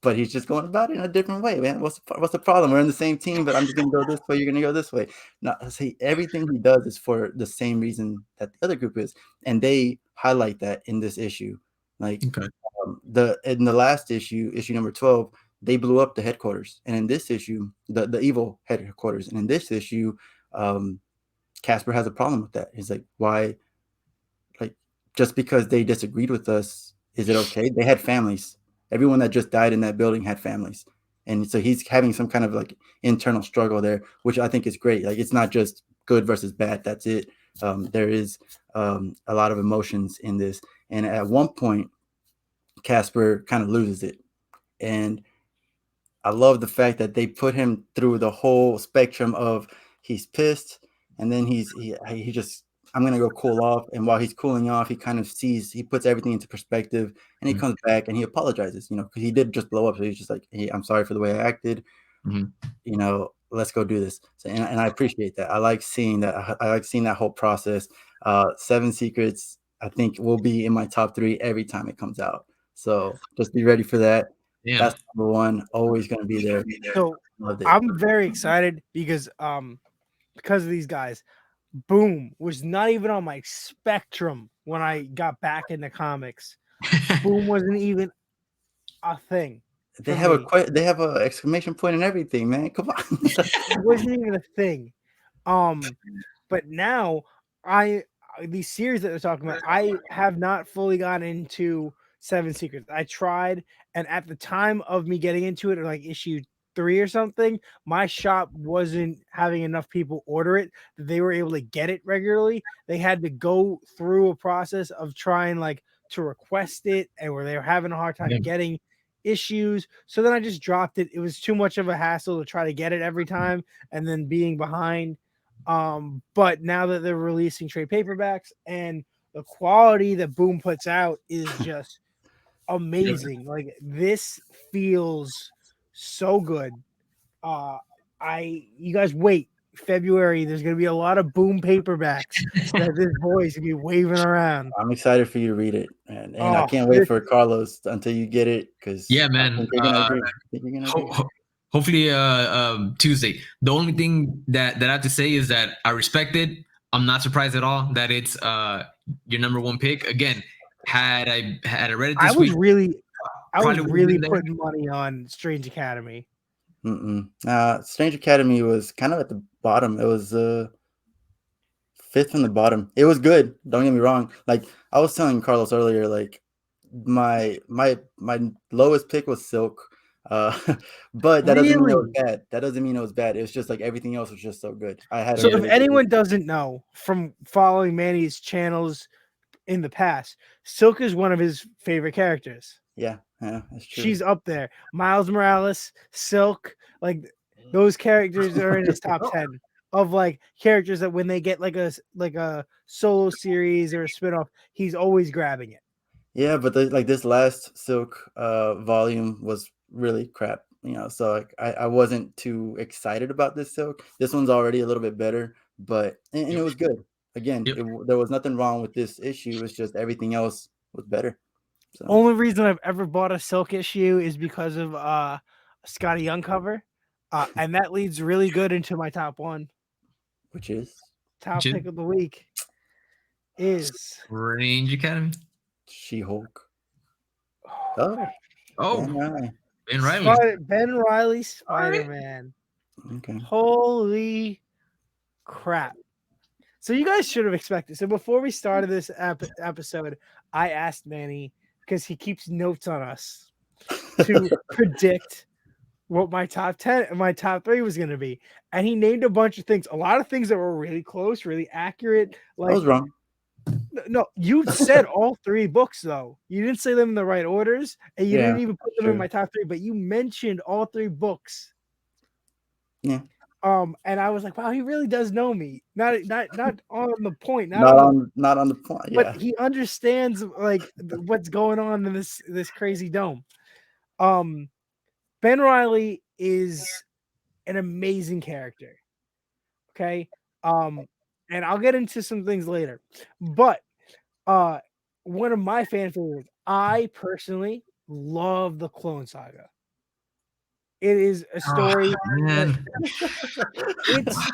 but he's just going about it in a different way, man. What's the problem? We're in the same team, but I'm just going to go this way. You're going to go this way. No, see, everything he does is for the same reason that the other group is, and they highlight that in this issue. Like in the last issue number 12, they blew up the headquarters, and in this issue, the evil headquarters, and in this issue, Casper has a problem with that. He's like, why? Like, just because they disagreed with us, is it okay? They had families. Everyone that just died in that building had families. And so he's having some kind of like internal struggle there, which I think is great. Like it's not just good versus bad. That's it. There is a lot of emotions in this. And at one point, Casper kind of loses it. And I love the fact that they put him through the whole spectrum of he's pissed, and then he just, I'm going to go cool off. And while he's cooling off, he kind of he puts everything into perspective, and he comes back and he apologizes, because he did just blow up. So he's just like, hey, I'm sorry for the way I acted. Let's go do this. So, and I appreciate that. I like seeing that. I like seeing that whole process. Seven Secrets, I think, will be in my top 3 every time it comes out. So just be ready for that. Yeah. That's number 1. Always going to be there. So I'm very excited because of these guys. Boom was not even on my spectrum when I got back into comics. Boom wasn't even a thing. They have a exclamation point and everything, man. Come on. It wasn't even a thing. But now these series that they're talking about, I have not fully gotten into Seven Secrets. I tried, and at the time of me getting into it, or like issue 3 or something, my shop wasn't having enough people order it that they were able to get it regularly. They had to go through a process of trying like to request it, and where they were having a hard time getting issues. So then I just dropped it. It was too much of a hassle to try to get it every time and then being behind. But now that they're releasing trade paperbacks and the quality that Boom puts out is just amazing. Like this feels so good. You guys wait. February, there's gonna be a lot of Boom paperbacks that this boy's gonna be waving around. I'm excited for you to read it, and I can't wait for Carlos until you get it. Because man, hopefully Tuesday. The only thing that I have to say is that I respect it. I'm not surprised at all that it's your number 1 pick. Again, had I read it this week, I was really putting money on Strange Academy. Strange Academy was kind of at the bottom. It was 5th from the bottom. It was good. Don't get me wrong. Like I was telling Carlos earlier, like my lowest pick was Silk. But that doesn't mean it was bad. That doesn't mean it was bad. It was just like everything else was just so good. So if anyone doesn't know from following Manny's channels in the past, Silk is one of his favorite characters. Yeah, that's true. She's up there. Miles Morales, Silk, like those characters are in his top 10. of like characters that when they get like a solo series or a spinoff, he's always grabbing it. Yeah, but this last Silk volume was really crap, so like I wasn't too excited about this Silk. This one's already a little bit better, but and it was good. Again, Yep. there was nothing wrong with this issue. It's just everything else was better. So, Only reason I've ever bought a Silk issue is because of Scotty Young cover. And that leads really good into my top one. which is Top Jim? pick of the week is Range Academy. She-Hulk. Oh, Oh, Ben Riley. Ben Riley. Ben Riley Spider-Man. Okay. Holy crap. So you guys should have expected. So before we started this episode, I asked Manny, because he keeps notes on us, to predict what my top 10 and my top 3 was going to be. And he named a bunch of things, a lot of things that were really close, really accurate. I Like, was wrong. no, you said all 3 books, though. You didn't say them in the right orders, and you Yeah, didn't even put them in sure. my top 3, but you mentioned all 3 books. Yeah. And I was like, wow, he really does know me. Not on the point, Not on the point. Yeah. but he understands like what's going on in this crazy dome. Ben Riley is an amazing character. Okay. And I'll get into some things later. But one of my fan favorites, I personally love the Clone Saga. It is a story. Man. It's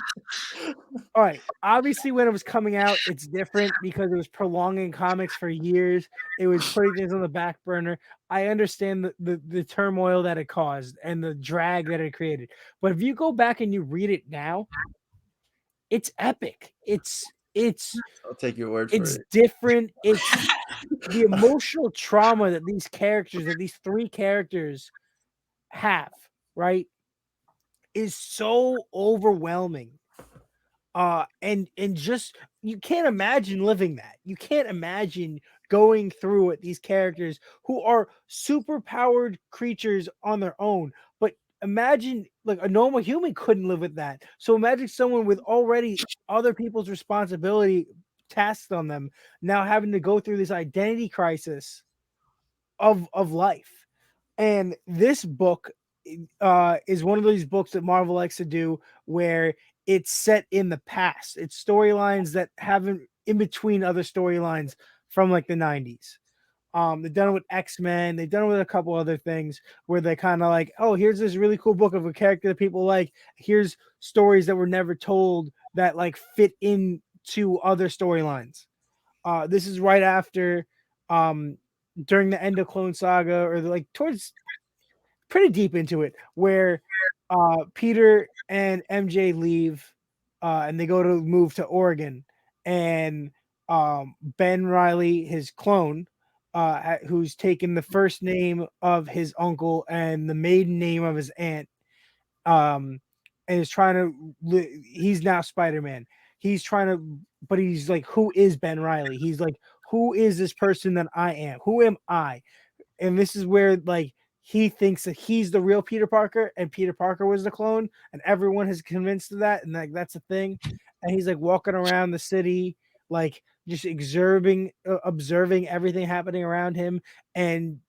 all right. Obviously, when it was coming out, it's different because it was prolonging comics for years. It was putting things on the back burner. I understand the turmoil that it caused and the drag that it created. But if you go back and you read it now, it's epic. It's I'll take your word for it's it. different. It's the emotional trauma that these 3 characters have, right, is so overwhelming. And just you can't imagine living that. You can't imagine going through it. These characters who are super powered creatures on their own, but imagine like a normal human couldn't live with that. So imagine someone with already other people's responsibility tasked on them now having to go through this identity crisis of life. And this book is one of those books that Marvel likes to do where it's set in the past. It's storylines that haven't in between other storylines from like the 90s. They've done it with X-Men. They've done it with a couple other things where they kind of like, oh, here's this really cool book of a character that people like. Here's stories that were never told that like fit into other storylines. This is right after during the end of Clone Saga or like towards pretty deep into it where Peter and MJ leave and they go to move to Oregon and Ben Riley, his clone, who's taken the first name of his uncle and the maiden name of his aunt, and is trying to he's now Spider-Man. He's trying to, but he's like, who is Ben Riley? He's like, who is this person that I am? Who am I? And this is where like he thinks that he's the real Peter Parker and Peter Parker was the clone, and everyone is convinced of that, and like that's a thing. And he's like walking around the city, like just observing everything happening around him. And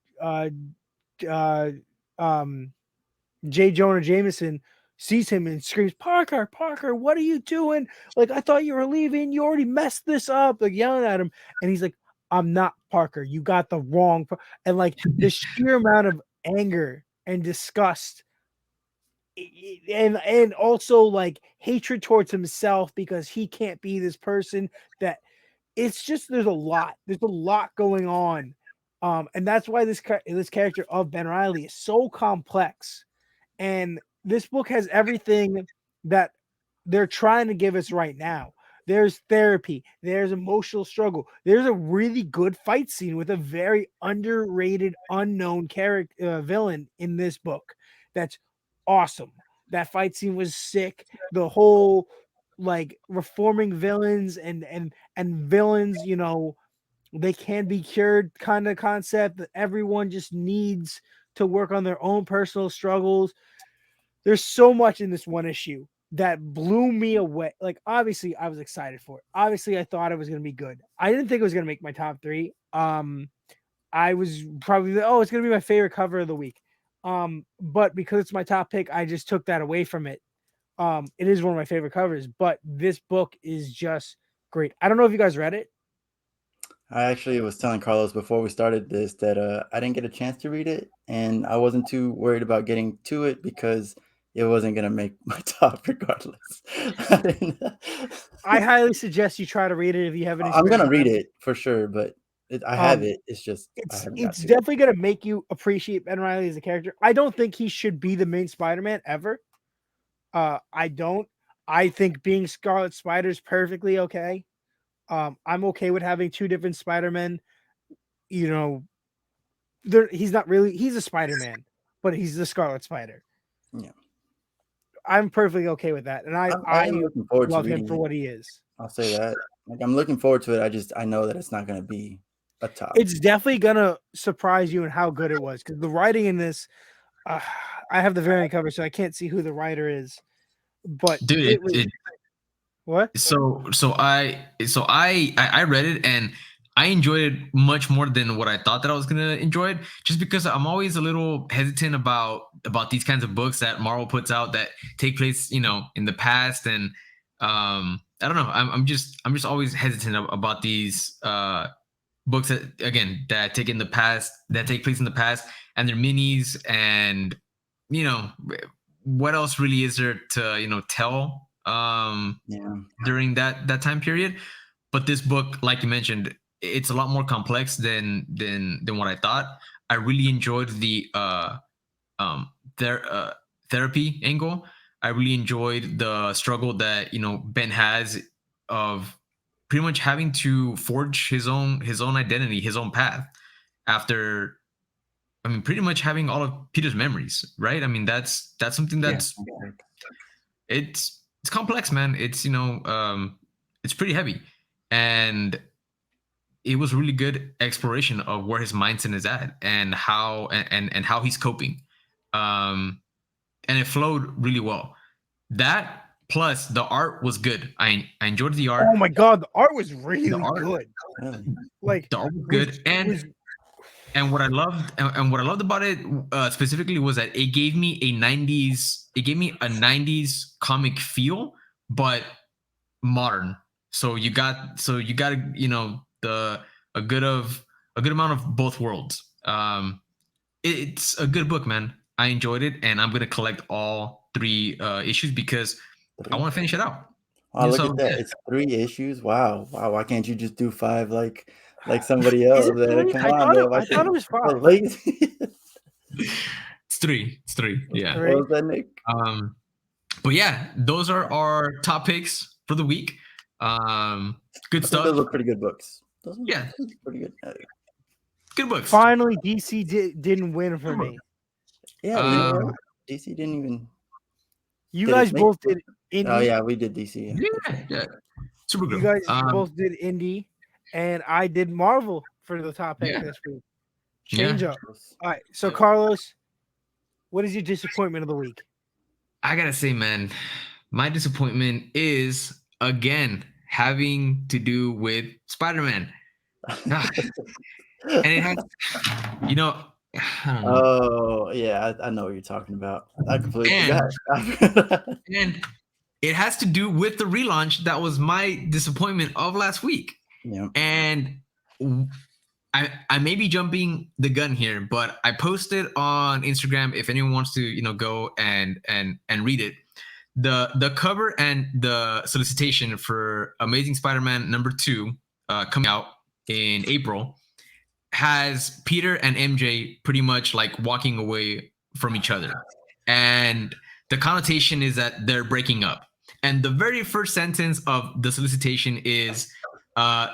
J. Jonah Jameson sees him and screams, Parker, what are you doing? Like, I thought you were leaving. You already messed this up. Like, yelling at him. And he's like, I'm not Parker. You got the wrong. And like the sheer amount of anger and disgust and also like hatred towards himself because he can't be this person that it's just there's a lot going on. And that's why this character of Ben Riley is so complex. And this book has everything that they're trying to give us right now. There's therapy. There's emotional struggle. There's a really good fight scene with a very underrated, unknown character villain in this book. That's awesome. That fight scene was sick. The whole like reforming villains and villains, you know, they can be cured kind of concept that everyone just needs to work on their own personal struggles. There's so much in this one issue. that blew me away. Like, obviously, I was excited for it. Obviously, I thought it was going to be good. I didn't think it was going to make my top 3. I was probably, it's going to be my favorite cover of the week. But because it's my top pick, I just took that away from it. It is one of my favorite covers, but this book is just great. I don't know if you guys read it. I actually was telling Carlos before we started this that I didn't get a chance to read it, and I wasn't too worried about getting to it because it wasn't gonna make my top regardless. I highly suggest you try to read it if you haven't. I'm gonna read it for sure, but I have it. It's just it's definitely gonna make you appreciate Ben Reilly as a character. I don't think he should be the main Spider-Man ever. I don't. I think being Scarlet Spider is perfectly okay. I'm okay with having 2 different Spider-Men. You know, he's not really, he's a Spider-Man, but he's the Scarlet Spider. Yeah. I'm perfectly okay with that. And I am looking forward love to him for it. what he is. I'll say that. Like, I'm looking forward to it. I know that it's not going to be a top. It's definitely going to surprise you in how good it was. Because the writing in this, I have the variant cover, so I can't see who the writer is. But dude, what? So I read it and I enjoyed it much more than what I thought that I was gonna enjoy it. Just because I'm always a little hesitant about these kinds of books that Marvel puts out that take place, in the past, and I don't know. I'm just always hesitant about these books that take place in the past, and they're minis, and what else really is there to tell during that time period. But this book, like you mentioned, it's a lot more complex than what I thought. I really enjoyed the therapy angle. I really enjoyed the struggle that Ben has of pretty much having to forge his own identity, his own path, after pretty much having all of Peter's memories, right? That's something that's it's complex, man. It's it's pretty heavy, and it was really good exploration of where his mindset is at and how and how he's coping, and it flowed really well. That plus the art was good. I enjoyed the art. Oh my god, the art was really good. Like, the art was good, and what I loved about it specifically was that it gave me a 90s comic feel, but modern. So you got a good amount of both worlds. It's a good book, man. I enjoyed it, and I'm gonna collect all 3 issues because I want to finish it out. Wow, look at that! It's 3 issues. Wow. Why can't you just do 5 like somebody else? I thought it was 5. It's 3. Yeah. What was that, Nick? But yeah, those are our top picks for the week. Good stuff. Those look pretty good books. Yeah, pretty good. Good books. Finally, DC didn't win for me. Yeah, DC didn't even. You guys both did Indie. Oh yeah, we did DC. Yeah. Super good. You guys both did Indie, and I did Marvel for the top pick this week. Change up. All right, so Carlos, what is your disappointment of the week? I gotta say, man, my disappointment is again having to do with Spider-Man. And it has, I don't know. Oh yeah, I know what you're talking about. I completely forgot. And it has to do with the relaunch that was my disappointment of last week. Yeah. And I may be jumping the gun here, but I posted on Instagram if anyone wants to, go and read it. The cover and the solicitation for Amazing Spider-Man number 2 coming out in April has Peter and MJ pretty much like walking away from each other. And the connotation is that they're breaking up. And the very first sentence of the solicitation is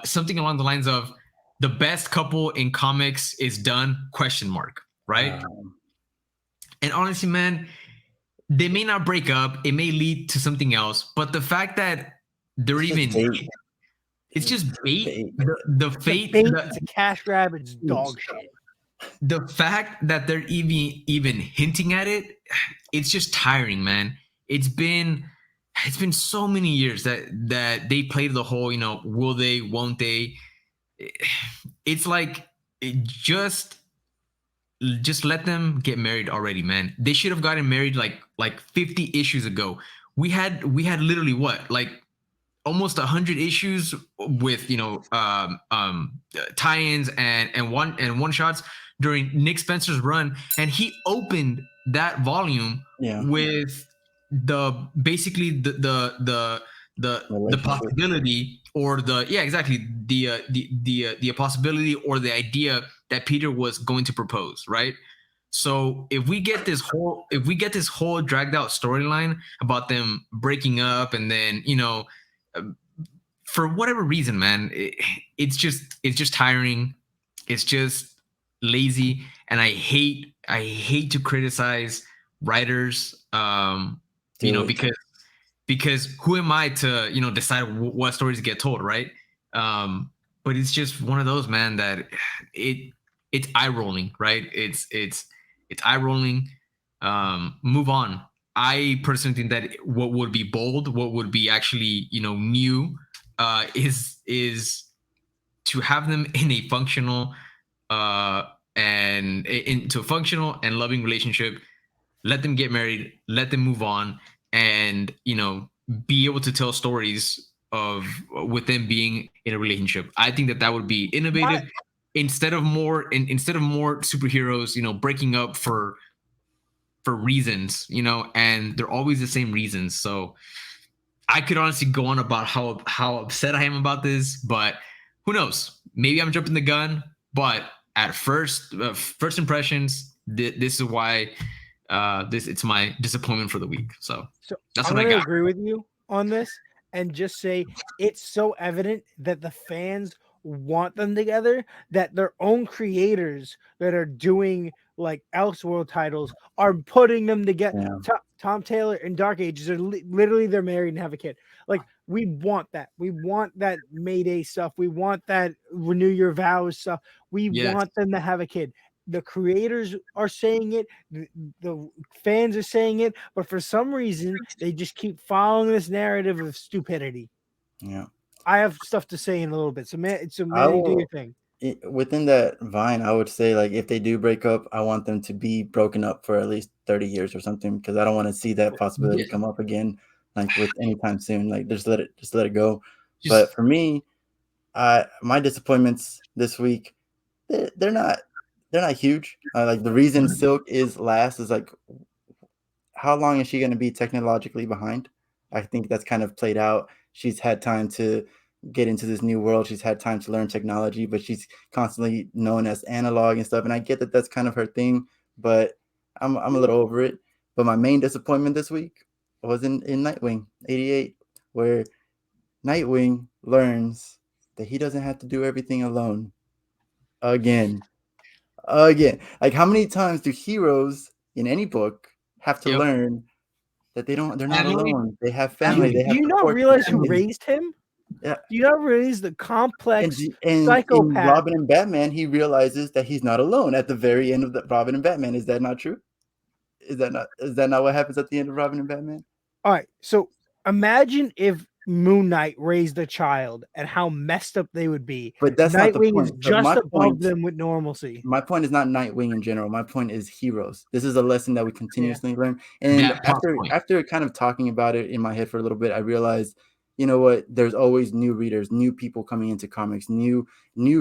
something along the lines of, the best couple in comics is done, ? Right? And honestly, man, they may not break up. It may lead to something else. But the fact that they're it's just bait. The fate. It's a cash grab. It's dog shit. The fact that they're even hinting at it, it's just tiring, man. It's been it's been so many years that they played the whole, will they, won't they? It's like just let them get married already, man. They should have gotten married like 50 issues ago. We had literally what, like almost 100 issues with tie-ins and one shots during Nick Spencer's run, and he opened that volume with basically the possibility, or the possibility or the idea that Peter was going to propose, right? So if we get this whole dragged out storyline about them breaking up, and then for whatever reason, man, it's just tiring. It's just lazy, and I hate to criticize writers, because who am I to decide what stories get told, right? But it's just one of those, man, that it's eye rolling, right? It's eye rolling. Move on. I personally think that what would be bold, what would be actually new, is to have them in a functional and into a functional and loving relationship. Let them get married, let them move on, and be able to tell stories of with them being in a relationship. I think that would be innovative. Instead of more superheroes breaking up for reasons, and they're always the same reasons. So I could honestly go on about how upset I am about this, but who knows? Maybe I'm jumping the gun. But at first impressions, this is why it's my disappointment for the week. So that's I'm what I gonna got. agree with you on this, and just say it's so evident that the fans want them together that their own creators that are doing like Elseworld titles are putting them together. Yeah. Tom Taylor and Dark Ages are literally they're married and have a kid. Like we want that. We want that Mayday stuff. We want that renew your vows stuff. We want them to have a kid. The creators are saying it, the fans are saying it, but for some reason they just keep following this narrative of stupidity. Yeah. I have stuff to say in a little bit. So man, do your thing. Within that vine, I would say, like, if they do break up, I want them to be broken up for at least 30 years or something, because I don't want to see that possibility come up again, like with anytime soon. Like just let it go. But for me, my disappointments this week, they're not huge. Like the reason Silk is last is like, how long is she going to be technologically behind? I think that's kind of played out. She's had time to get into this new world. She's had time to learn technology, but she's constantly known as analog and stuff. And I get that that's kind of her thing, but I'm a little over it. But my main disappointment this week was in Nightwing 88, where Nightwing learns that he doesn't have to do everything alone. Again. Like, how many times do heroes in any book have to learn that they're not alone? They have family. They have Do you not support realize who systems. raised him? Yeah. Do you not realize the complex and psychopath? In Robin and Batman, he realizes that he's not alone at the very end of the Robin and Batman. Is that not true? Is that not what happens at the end of Robin and Batman? All right. So imagine if Moon Knight raised a child and how messed up they would be. But that's not the Nightwing point. is just above them with normalcy. My point is not Nightwing in general. My point is heroes. This is a lesson that we continuously learn. And after kind of talking about it in my head for a little bit, I realized, you know what? There's always new readers, new people coming into comics, new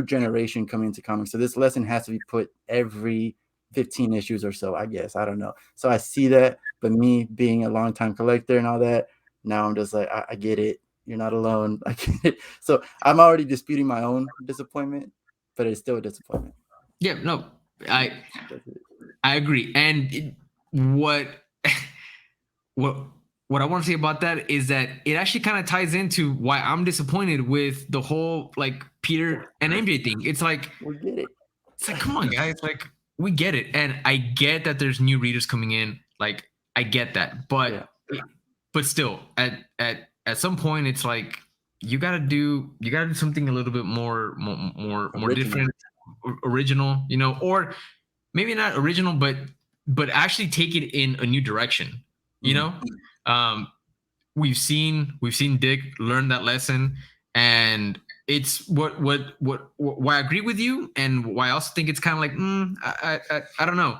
generation coming into comics. So this lesson has to be put every 15 issues or so, I guess. I don't know. So I see that, but me being a longtime collector and all that, now I'm just like, I get it. You're not alone. I get it. So I'm already disputing my own disappointment, but it's still a disappointment. Yeah, no, I agree. And what I want to say about that is that it actually kind of ties into why I'm disappointed with the whole like Peter and MJ thing. It's like, we get it. It's like, come on, guys, like we get it, and I get that there's new readers coming in. Like I get that, but still, at some point, it's like you gotta do something a little bit more different, original, or maybe not original, but actually take it in a new direction, we've seen Dick learn that lesson, and it's why I agree with you, and why I also think it's kind of like I don't know.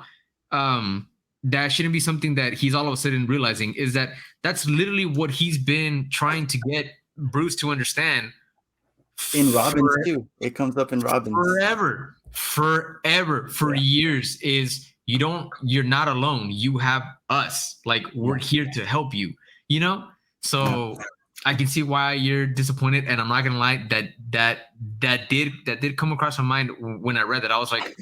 That shouldn't be something that he's all of a sudden realizing, is that that's literally what he's been trying to get Bruce to understand In Robins for- too, it comes up in Robins. for years, is you're not alone, you have us, like we're here to help you, so I can see why you're disappointed, and I'm not gonna lie, that did come across my mind when I read that. I was like,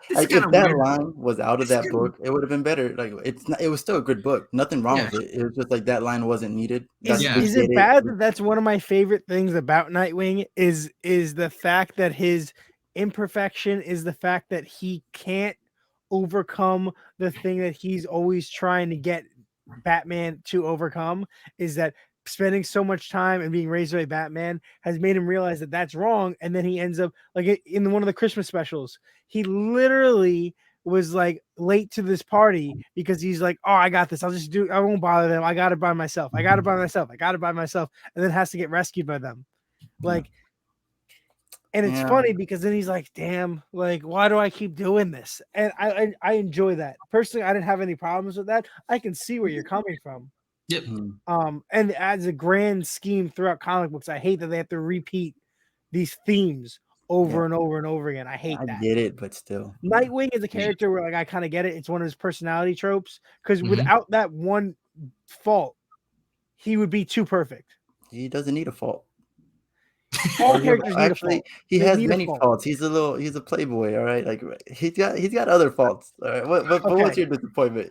this is Like kind if of that weird. line was out of that book, it would have been better. Like it was still a good book. Nothing wrong Yeah. with it. It was just like that line wasn't needed. That's Yeah. we Is get it bad that that's one of my favorite things about Nightwing is the fact that his imperfection is the fact that he can't overcome the thing that he's always trying to get Batman to overcome, is that spending so much time and being raised by Batman has made him realize that that's wrong, and then he ends up like in one of the Christmas specials, he literally was like late to this party because he's like, oh, I got this. I won't bother them. I got it by myself. I got it by myself. And then has to get rescued by them. Like, and it's funny because then he's like, damn, like, why do I keep doing this? And I enjoy that. Personally, I didn't have any problems with that. I can see where you're coming from. Yep. And as a grand scheme throughout comic books, I hate that they have to repeat these themes over and over and over again. I hate that. I get it, but still. Nightwing is a character where like I kind of get it. It's one of his personality tropes because Mhm. without that one fault, he would be too perfect. He doesn't need a fault. All characters need a fault. He They has need a many fault. faults. He's a playboy, all right? Like he's got other faults. All right. But what's Okay. your disappointment?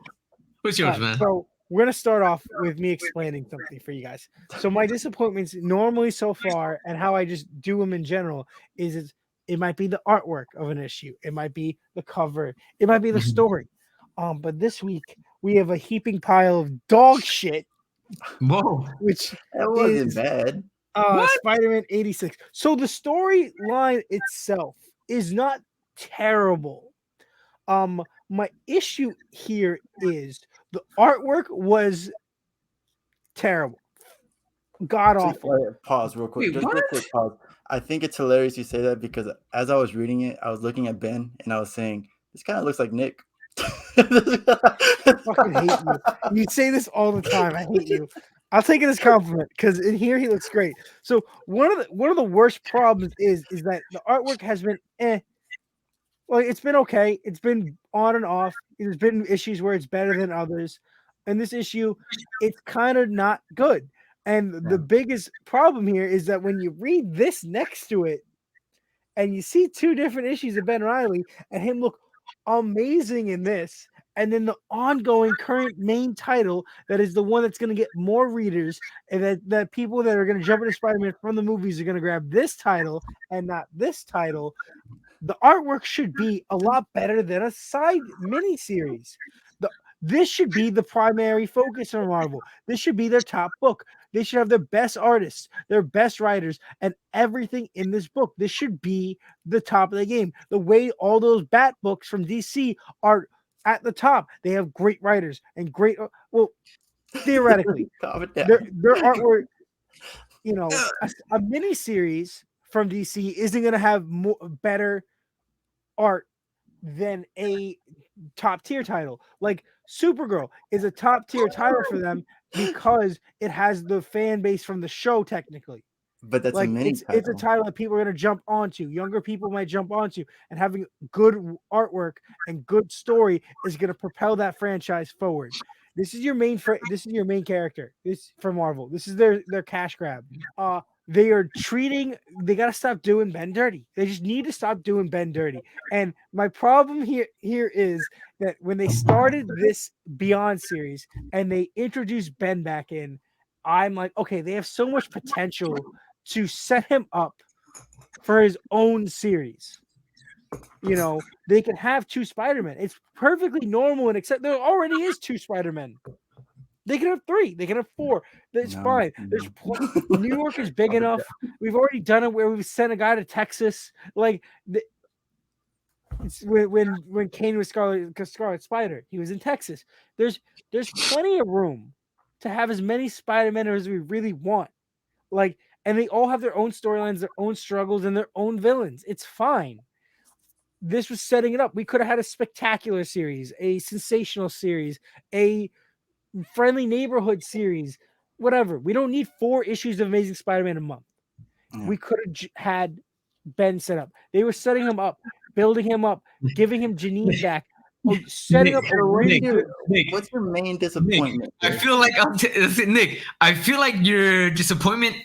What's yours, Alright, man? so we're gonna start off with me explaining something for you guys. So my disappointments normally so far, and how I just do them in general, is it might be the artwork of an issue, it might be the cover, it might be the Mhm. story. But this week we have a heaping pile of dog shit, Whoa. which That wasn't is bad. Spider-Man 86. So the storyline itself is not terrible. My issue here is the artwork was terrible, god awful. Pause real quick. Wait, Just real what? quick pause. I think it's hilarious you say that because as I was reading it, I was looking at Ben and I was saying, this kind of looks like Nick. I fucking hate you. You say this all the time. I hate you. I'll take it as compliment because in here he looks great. So one of the worst problems is that the artwork has been well, it's been okay. It's been on and off. There's been issues where it's better than others. And this issue, it's kind of not good. And the biggest problem here is that when you read this next to it and you see two different issues of Ben Reilly and him look amazing in this, and then the ongoing current main title that is the one that's going to get more readers, and that people that are going to jump into Spider-Man from the movies are going to grab this title and not this title. The artwork should be a lot better than a side mini series. This should be the primary focus of Marvel. This should be their top book. They should have their best artists, their best writers, and everything in this book. This should be the top of the game. The way all those Bat books from DC are at the top. They have great writers and great, well, theoretically, their artwork, a mini series from DC isn't going to have better art than a top tier title. Like Supergirl is a top tier title for them because it has the fan base from the show technically. But that's like a mini it's a title that people are going to jump onto. Younger people might jump onto, and having good artwork and good story is going to propel that franchise forward. This is your main character. This for Marvel. This is their cash grab. They got to stop doing Ben dirty. They just need to stop doing Ben dirty. And my problem here is that when they started this Beyond series and they introduced Ben back in, I'm like, okay, they have so much potential to set him up for his own series. They can have two Spider-Men. It's perfectly normal, and except there already is two Spider-Men. They can have three. They can have four. That's fine. There's New York is big enough. We've already done it where we've sent a guy to Texas. Like it's when Kane was Scarlet Spider, he was in Texas. There's plenty of room to have as many Spider-Men as we really want. Like, and they all have their own storylines, their own struggles, and their own villains. It's fine. This was setting it up. We could have had a spectacular series, a sensational series, a friendly neighborhood series, whatever. We don't need 4 issues of Amazing Spider-Man a month. Yeah. We could have had Ben set up. They were setting him up, building him up, giving him Janine back, setting up a really good. What's your main disappointment? I feel like Nick. I feel like your disappointment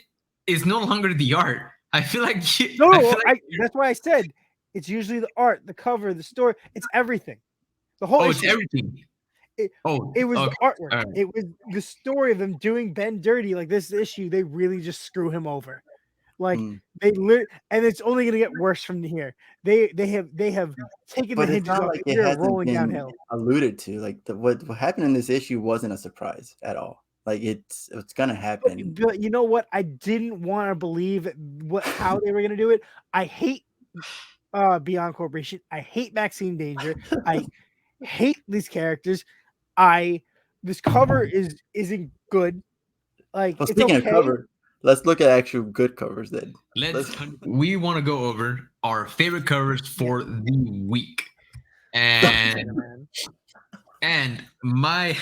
is no longer the art. I feel like That's why I said it's usually the art, the cover, the story. It's everything. The whole. It's everything. It was the artwork. Right. It was the story of them doing Ben dirty. Like this issue, they really just screw him over. Like and it's only going to get worse from here. They have taken the hinges off. Like They're rolling downhill. Alluded to like what happened in this issue wasn't a surprise at all. Like it's going to happen. But you know what? I didn't want to believe how they were going to do it. I hate Beyond Corporation. I hate Maxine Danger. I hate these characters. This cover isn't good. Like, well, speaking of cover, let's look at actual good covers then. We want to go over our favorite covers for the week, and my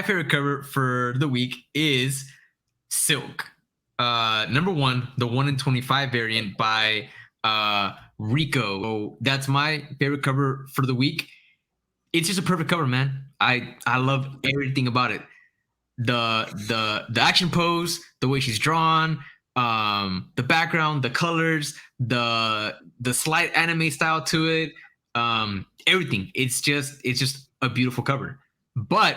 favorite cover for the week is Silk, number 1, the 1 in 25 variant by Rico. So that's my favorite cover for the week. It's just a perfect cover, man. I love everything about it. The action pose, the way she's drawn, the background, the colors, the slight anime style to it, everything. It's just a beautiful cover. But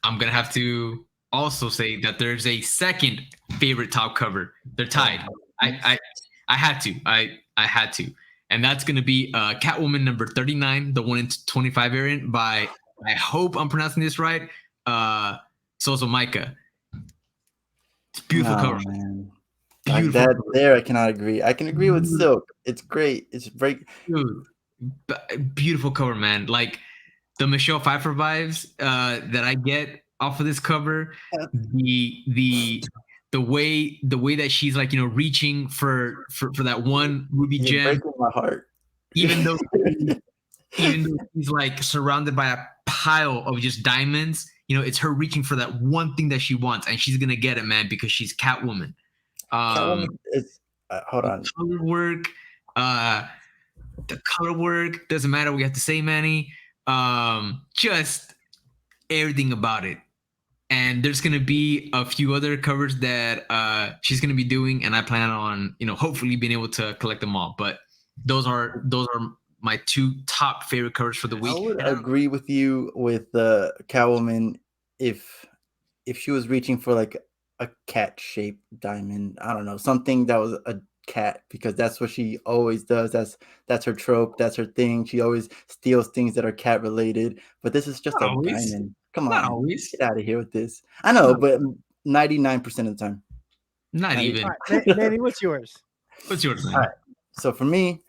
I'm gonna have to also say that there's a second favorite top cover. They're tied. I had to. And that's going to be Catwoman number 39, the 1 in 25 variant by, I hope I'm pronouncing this right, Soso Micah. It's beautiful cover. Man. Beautiful. Like that there, I cannot agree. I can agree with Silk. It's great. It's great. Beautiful cover, man. Like the Michelle Pfeiffer vibes that I get off of this cover, the way that she's like, reaching for that one ruby gem. Breaking my heart. Even though she's like surrounded by a pile of just diamonds, it's her reaching for that one thing that she wants, and she's gonna get it, man, because she's Catwoman. Catwoman is, hold on. The color work doesn't matter. We have to say many. Just everything about it. And there's going to be a few other covers that she's going to be doing, and I plan on, hopefully being able to collect them all. But those are my 2 top favorite covers for the week. I would agree with you with Catwoman if she was reaching for like a cat-shaped diamond. I don't know, something that was a cat, because that's what she always does. That's her trope. That's her thing. She always steals things that are cat related. But this is just a diamond. Come on, always. Get out of here with this. I know, but 99% of the time. Not even. Right, Manny, what's yours? What's yours, man? All right. So for me,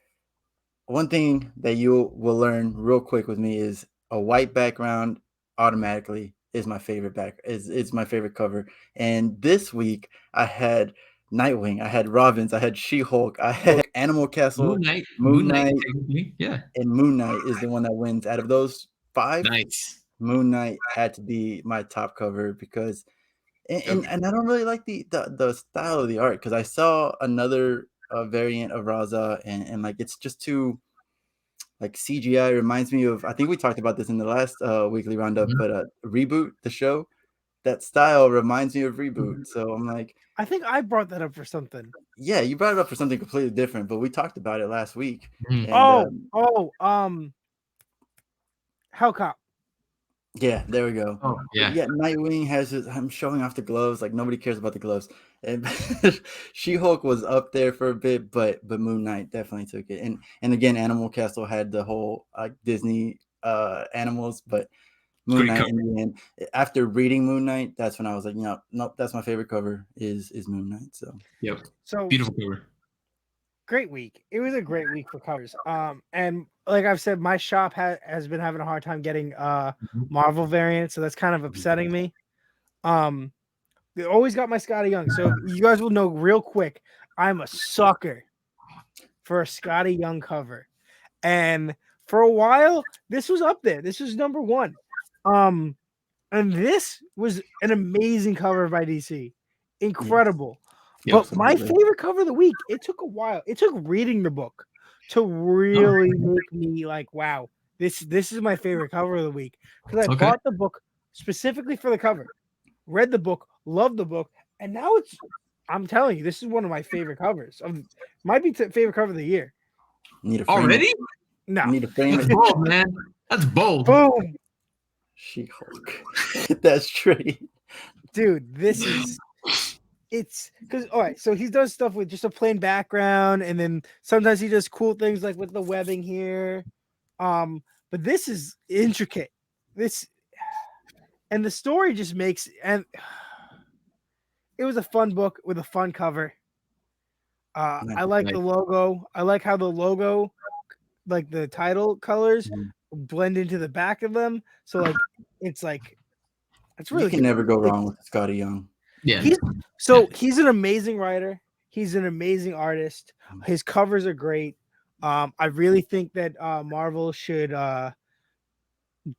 one thing that you will learn real quick with me is a white background automatically is my favorite it's my favorite cover. And this week I had Nightwing, I had Robins, I had She-Hulk, I had Animal Castle, Moon Knight, yeah, and Moon Knight is the one that wins out of those 5. Nice. Moon Knight had to be my top cover because, and I don't really like the style of the art, because I saw another variant of Raza and like it's just too like CGI. Reminds me of, I think we talked about this in the last weekly roundup, but Reboot, the show, that style reminds me of Reboot. So I'm like, I think I brought that up for something. Yeah, you brought it up for something completely different, but we talked about it last week. And, Hellcop. Yeah, there we go. Oh, yeah. Yeah, Nightwing has I'm showing off the gloves. Like nobody cares about the gloves. And She-Hulk was up there for a bit, but Moon Knight definitely took it. And again, Animal Castle had the whole Disney animals, but Moon Knight in the end. After reading Moon Knight, that's when I was like, nope, that's my favorite cover is Moon Knight. So yep. So beautiful cover. Great week. It was a great week for covers. And like I've said, my shop has been having a hard time getting Marvel variants, so that's kind of upsetting me. They always got my Scotty Young. So you guys will know real quick, I'm a sucker for a Scotty Young cover. And for a while, this was up there. This was number one. And this was an amazing cover by DC. Incredible. Yep. But my favorite cover of the week, it took a while. It took reading the book to really make me like, wow, this is my favorite cover of the week. Because I bought the book specifically for the cover, read the book, loved the book, and now I'm telling you, this is one of my favorite covers. Might be favorite cover of the year. Need a frame Already? it. No. Need a frame That's it. bold, man. That's bold. Boom. She-Hulk. Get that straight. Dude, it's because all right, so he does stuff with just a plain background, and then sometimes he does cool things like with the webbing here. But this is intricate. And the story just makes, and it was a fun book with a fun cover. I like the logo. I like how the logo, like the title colors, blend into the back of them. So like it's really You can never go wrong with Scotty Young. Yeah. He's an amazing writer. He's an amazing artist. His covers are great. I really think that Marvel should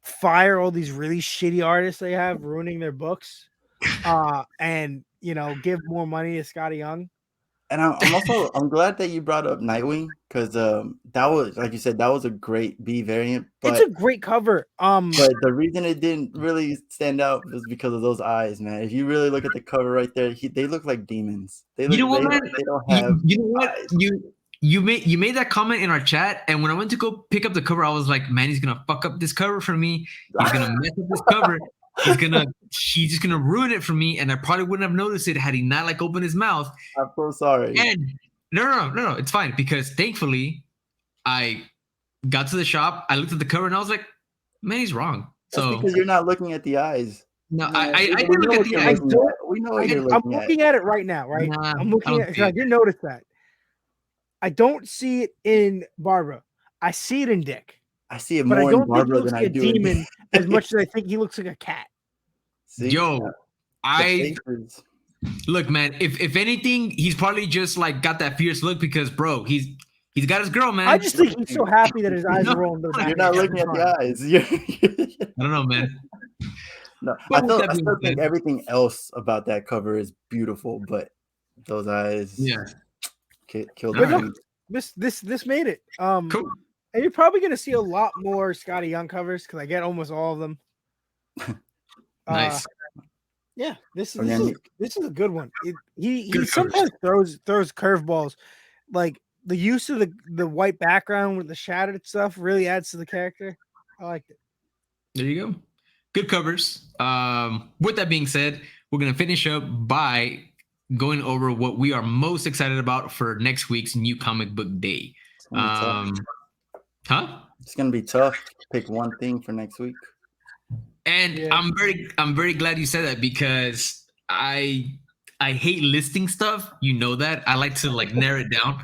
fire all these really shitty artists they have ruining their books, and give more money to Scotty Young. And I'm glad that you brought up Nightwing, because that was, like you said, that was a great B variant. But it's a great cover. But the reason it didn't really stand out was because of those eyes, man. If you really look at the cover right there, they look like demons. They look, you know what, man? They don't have. You know what? eyes. You made that comment in our chat, and when I went to go pick up the cover, I was like, man, he's gonna fuck up this cover for me. He's gonna mess up this cover. He's just gonna ruin it for me, and I probably wouldn't have noticed it had he not like opened his mouth. I'm so sorry. And no, it's fine, because thankfully I got to the shop, I looked at the cover, and I was like, man, he's wrong. That's So because you're not looking at the eyes. no, Yeah, I we did know look at what the you're eyes. looking at. We know what you're I'm looking at. looking at it right now, right? Nah, I'm looking I at don't it. see it. You notice that. I don't see it in Barbara. I see it in Dick. I see it But I more in don't think he Barbara looks than like I a do in demon as much as I think he looks like a cat. See? Yo, The I faces. look, man. If anything, he's probably just like got that fierce look because, bro, he's got his girl, man. I just think he's so happy that his eyes are rolling to the back. You're not looking at the eyes. I don't know, man. No, But with I that being still think said- everything else about that cover is beautiful, but those eyes, Yeah. killed But the no, dream. This made it. Cool. And you're probably gonna see a lot more Scotty Young covers because I get almost all of them. Nice. Yeah, this Again, is a good one. He Good sometimes throws curveballs, like the use of the white background with the shadowed stuff really adds to the character. I liked it. There you go. Good covers. With that being said, we're gonna finish up by going over what we are most excited about for next week's New Comic Book Day. It's gonna be tough. Huh? It's gonna be tough to pick one thing for next week. And Yeah. I'm very glad you said that, because I hate listing stuff. You know that. I like to like narrow it down,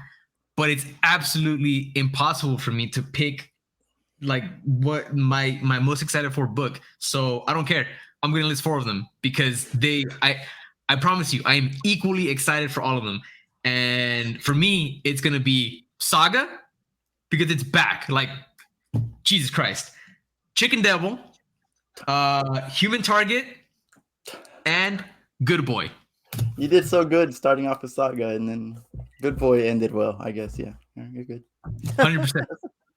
but it's absolutely impossible for me to pick like what my most excited for book. So I don't care. I'm gonna list 4 of them because I promise you, I am equally excited for all of them. And for me, it's gonna be Saga because it's back. Like, Jesus Christ. Chicken Devil, Human Target, and Good Boy. You did so good starting off with Saga, and then Good Boy ended well, I guess. Yeah, you're good. 100%.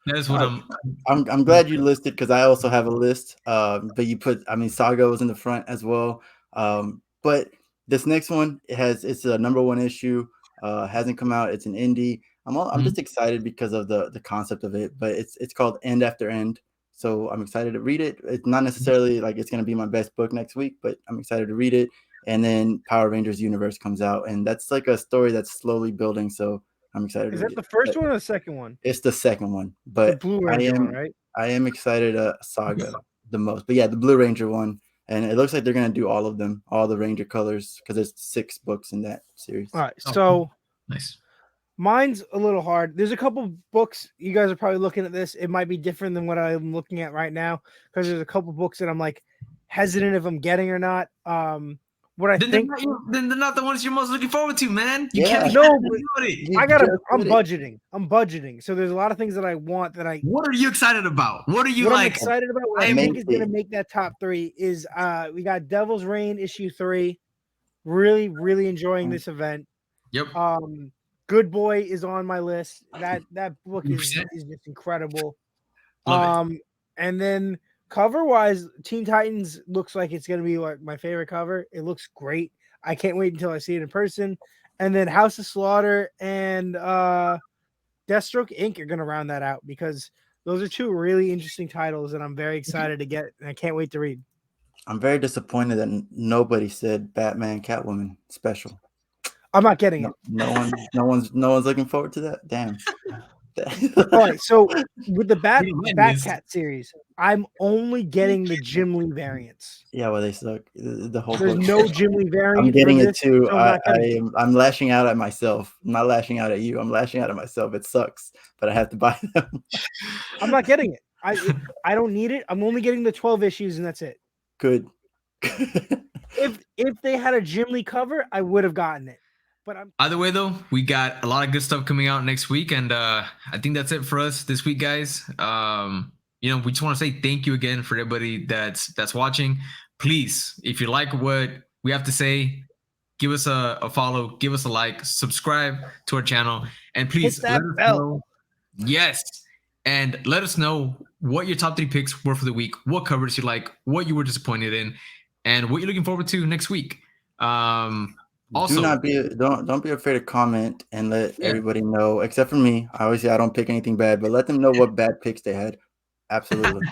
That's what I'm glad you listed, because I also have a list. But you put, I mean, Saga was in the front as well. But this next one, it's a #1 issue. Hasn't come out. It's an indie. I'm just excited because of the concept of it. But it's called End After End. So I'm excited to read it. It's not necessarily like it's going to be my best book next week, but I'm excited to read it. And then Power Rangers Universe comes out, and that's like a story that's slowly building. So I'm excited. Is to that read the it. first But one or the second one? It's the second one, The but Blue I Ranger am one, right? I am excited Saga the most. But yeah, the Blue Ranger one, and it looks like they're gonna do all of them, all the Ranger colors, because there's 6 books in that series. All right, Oh, so nice. mine's a little hard. There's a couple books. You guys are probably looking at this. It might be different than what I'm looking at right now, because there's a couple books that I'm like hesitant if I'm getting or not. What I Then think then they're not the ones you're most looking forward to, man. You Yeah. can't be No, hesitant but- about it. You I'm just did it. budgeting. I'm budgeting. So there's a lot of things that I want that I What are you excited about? What are you what I'm like? excited about, what I I'm- think is gonna make that top 3 is we got Devil's Reign issue 3. Really, really enjoying this event. Yep. Good Boy is on my list. That book is 100%. just incredible. Love And then cover wise, Teen Titans looks like it's gonna be like my favorite cover. It looks great. I can't wait until I see it in person. And then House of Slaughter and Deathstroke Inc. are gonna round that out because those are 2 really interesting titles, and I'm very excited to get, and I can't wait to read. I'm very disappointed that nobody said Batman Catwoman special. I'm not getting it. No one's looking forward to that. Damn. All right, so with the You know what, Batcat series, I'm only getting the Jim Lee variants. Yeah, well, they suck. The whole There's book. no Jim Lee variant. I'm getting for it this, too. so I'm not getting it. I'm lashing out at myself. I'm not lashing out at you. I'm lashing out at myself. It sucks, but I have to buy them. I'm not getting it. I don't need it. I'm only getting the 12 issues, and that's it. Good. If they had a Jim Lee cover, I would have gotten it. But I'm Either way, though, we got a lot of good stuff coming out next week, and I think that's it for us this week, guys. We just want to say thank you again for everybody that's watching. Please, if you like what we have to say, give us a follow, give us a like, subscribe to our channel, and please Hit that let us bell. know. Yes, and let us know what your top 3 picks were for the week, what covers you like, what you were disappointed in, and what you're looking forward to next week. Also, don't be afraid to comment and let everybody know, except for me. Obviously, I don't pick anything bad, but let them know what bad picks they had. Absolutely.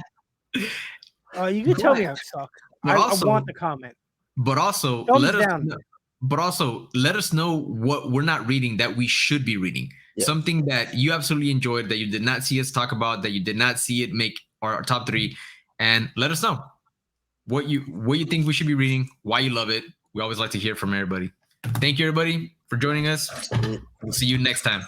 you can tell me I suck. I want the comment. But also Thumbs let us down. know, let us know what we're not reading that we should be reading. Yeah. Something that you absolutely enjoyed that you did not see us talk about, that you did not see it make our top 3, and let us know what you think we should be reading, why you love it. We always like to hear from everybody. Thank you, everybody, for joining us. We'll see you next time.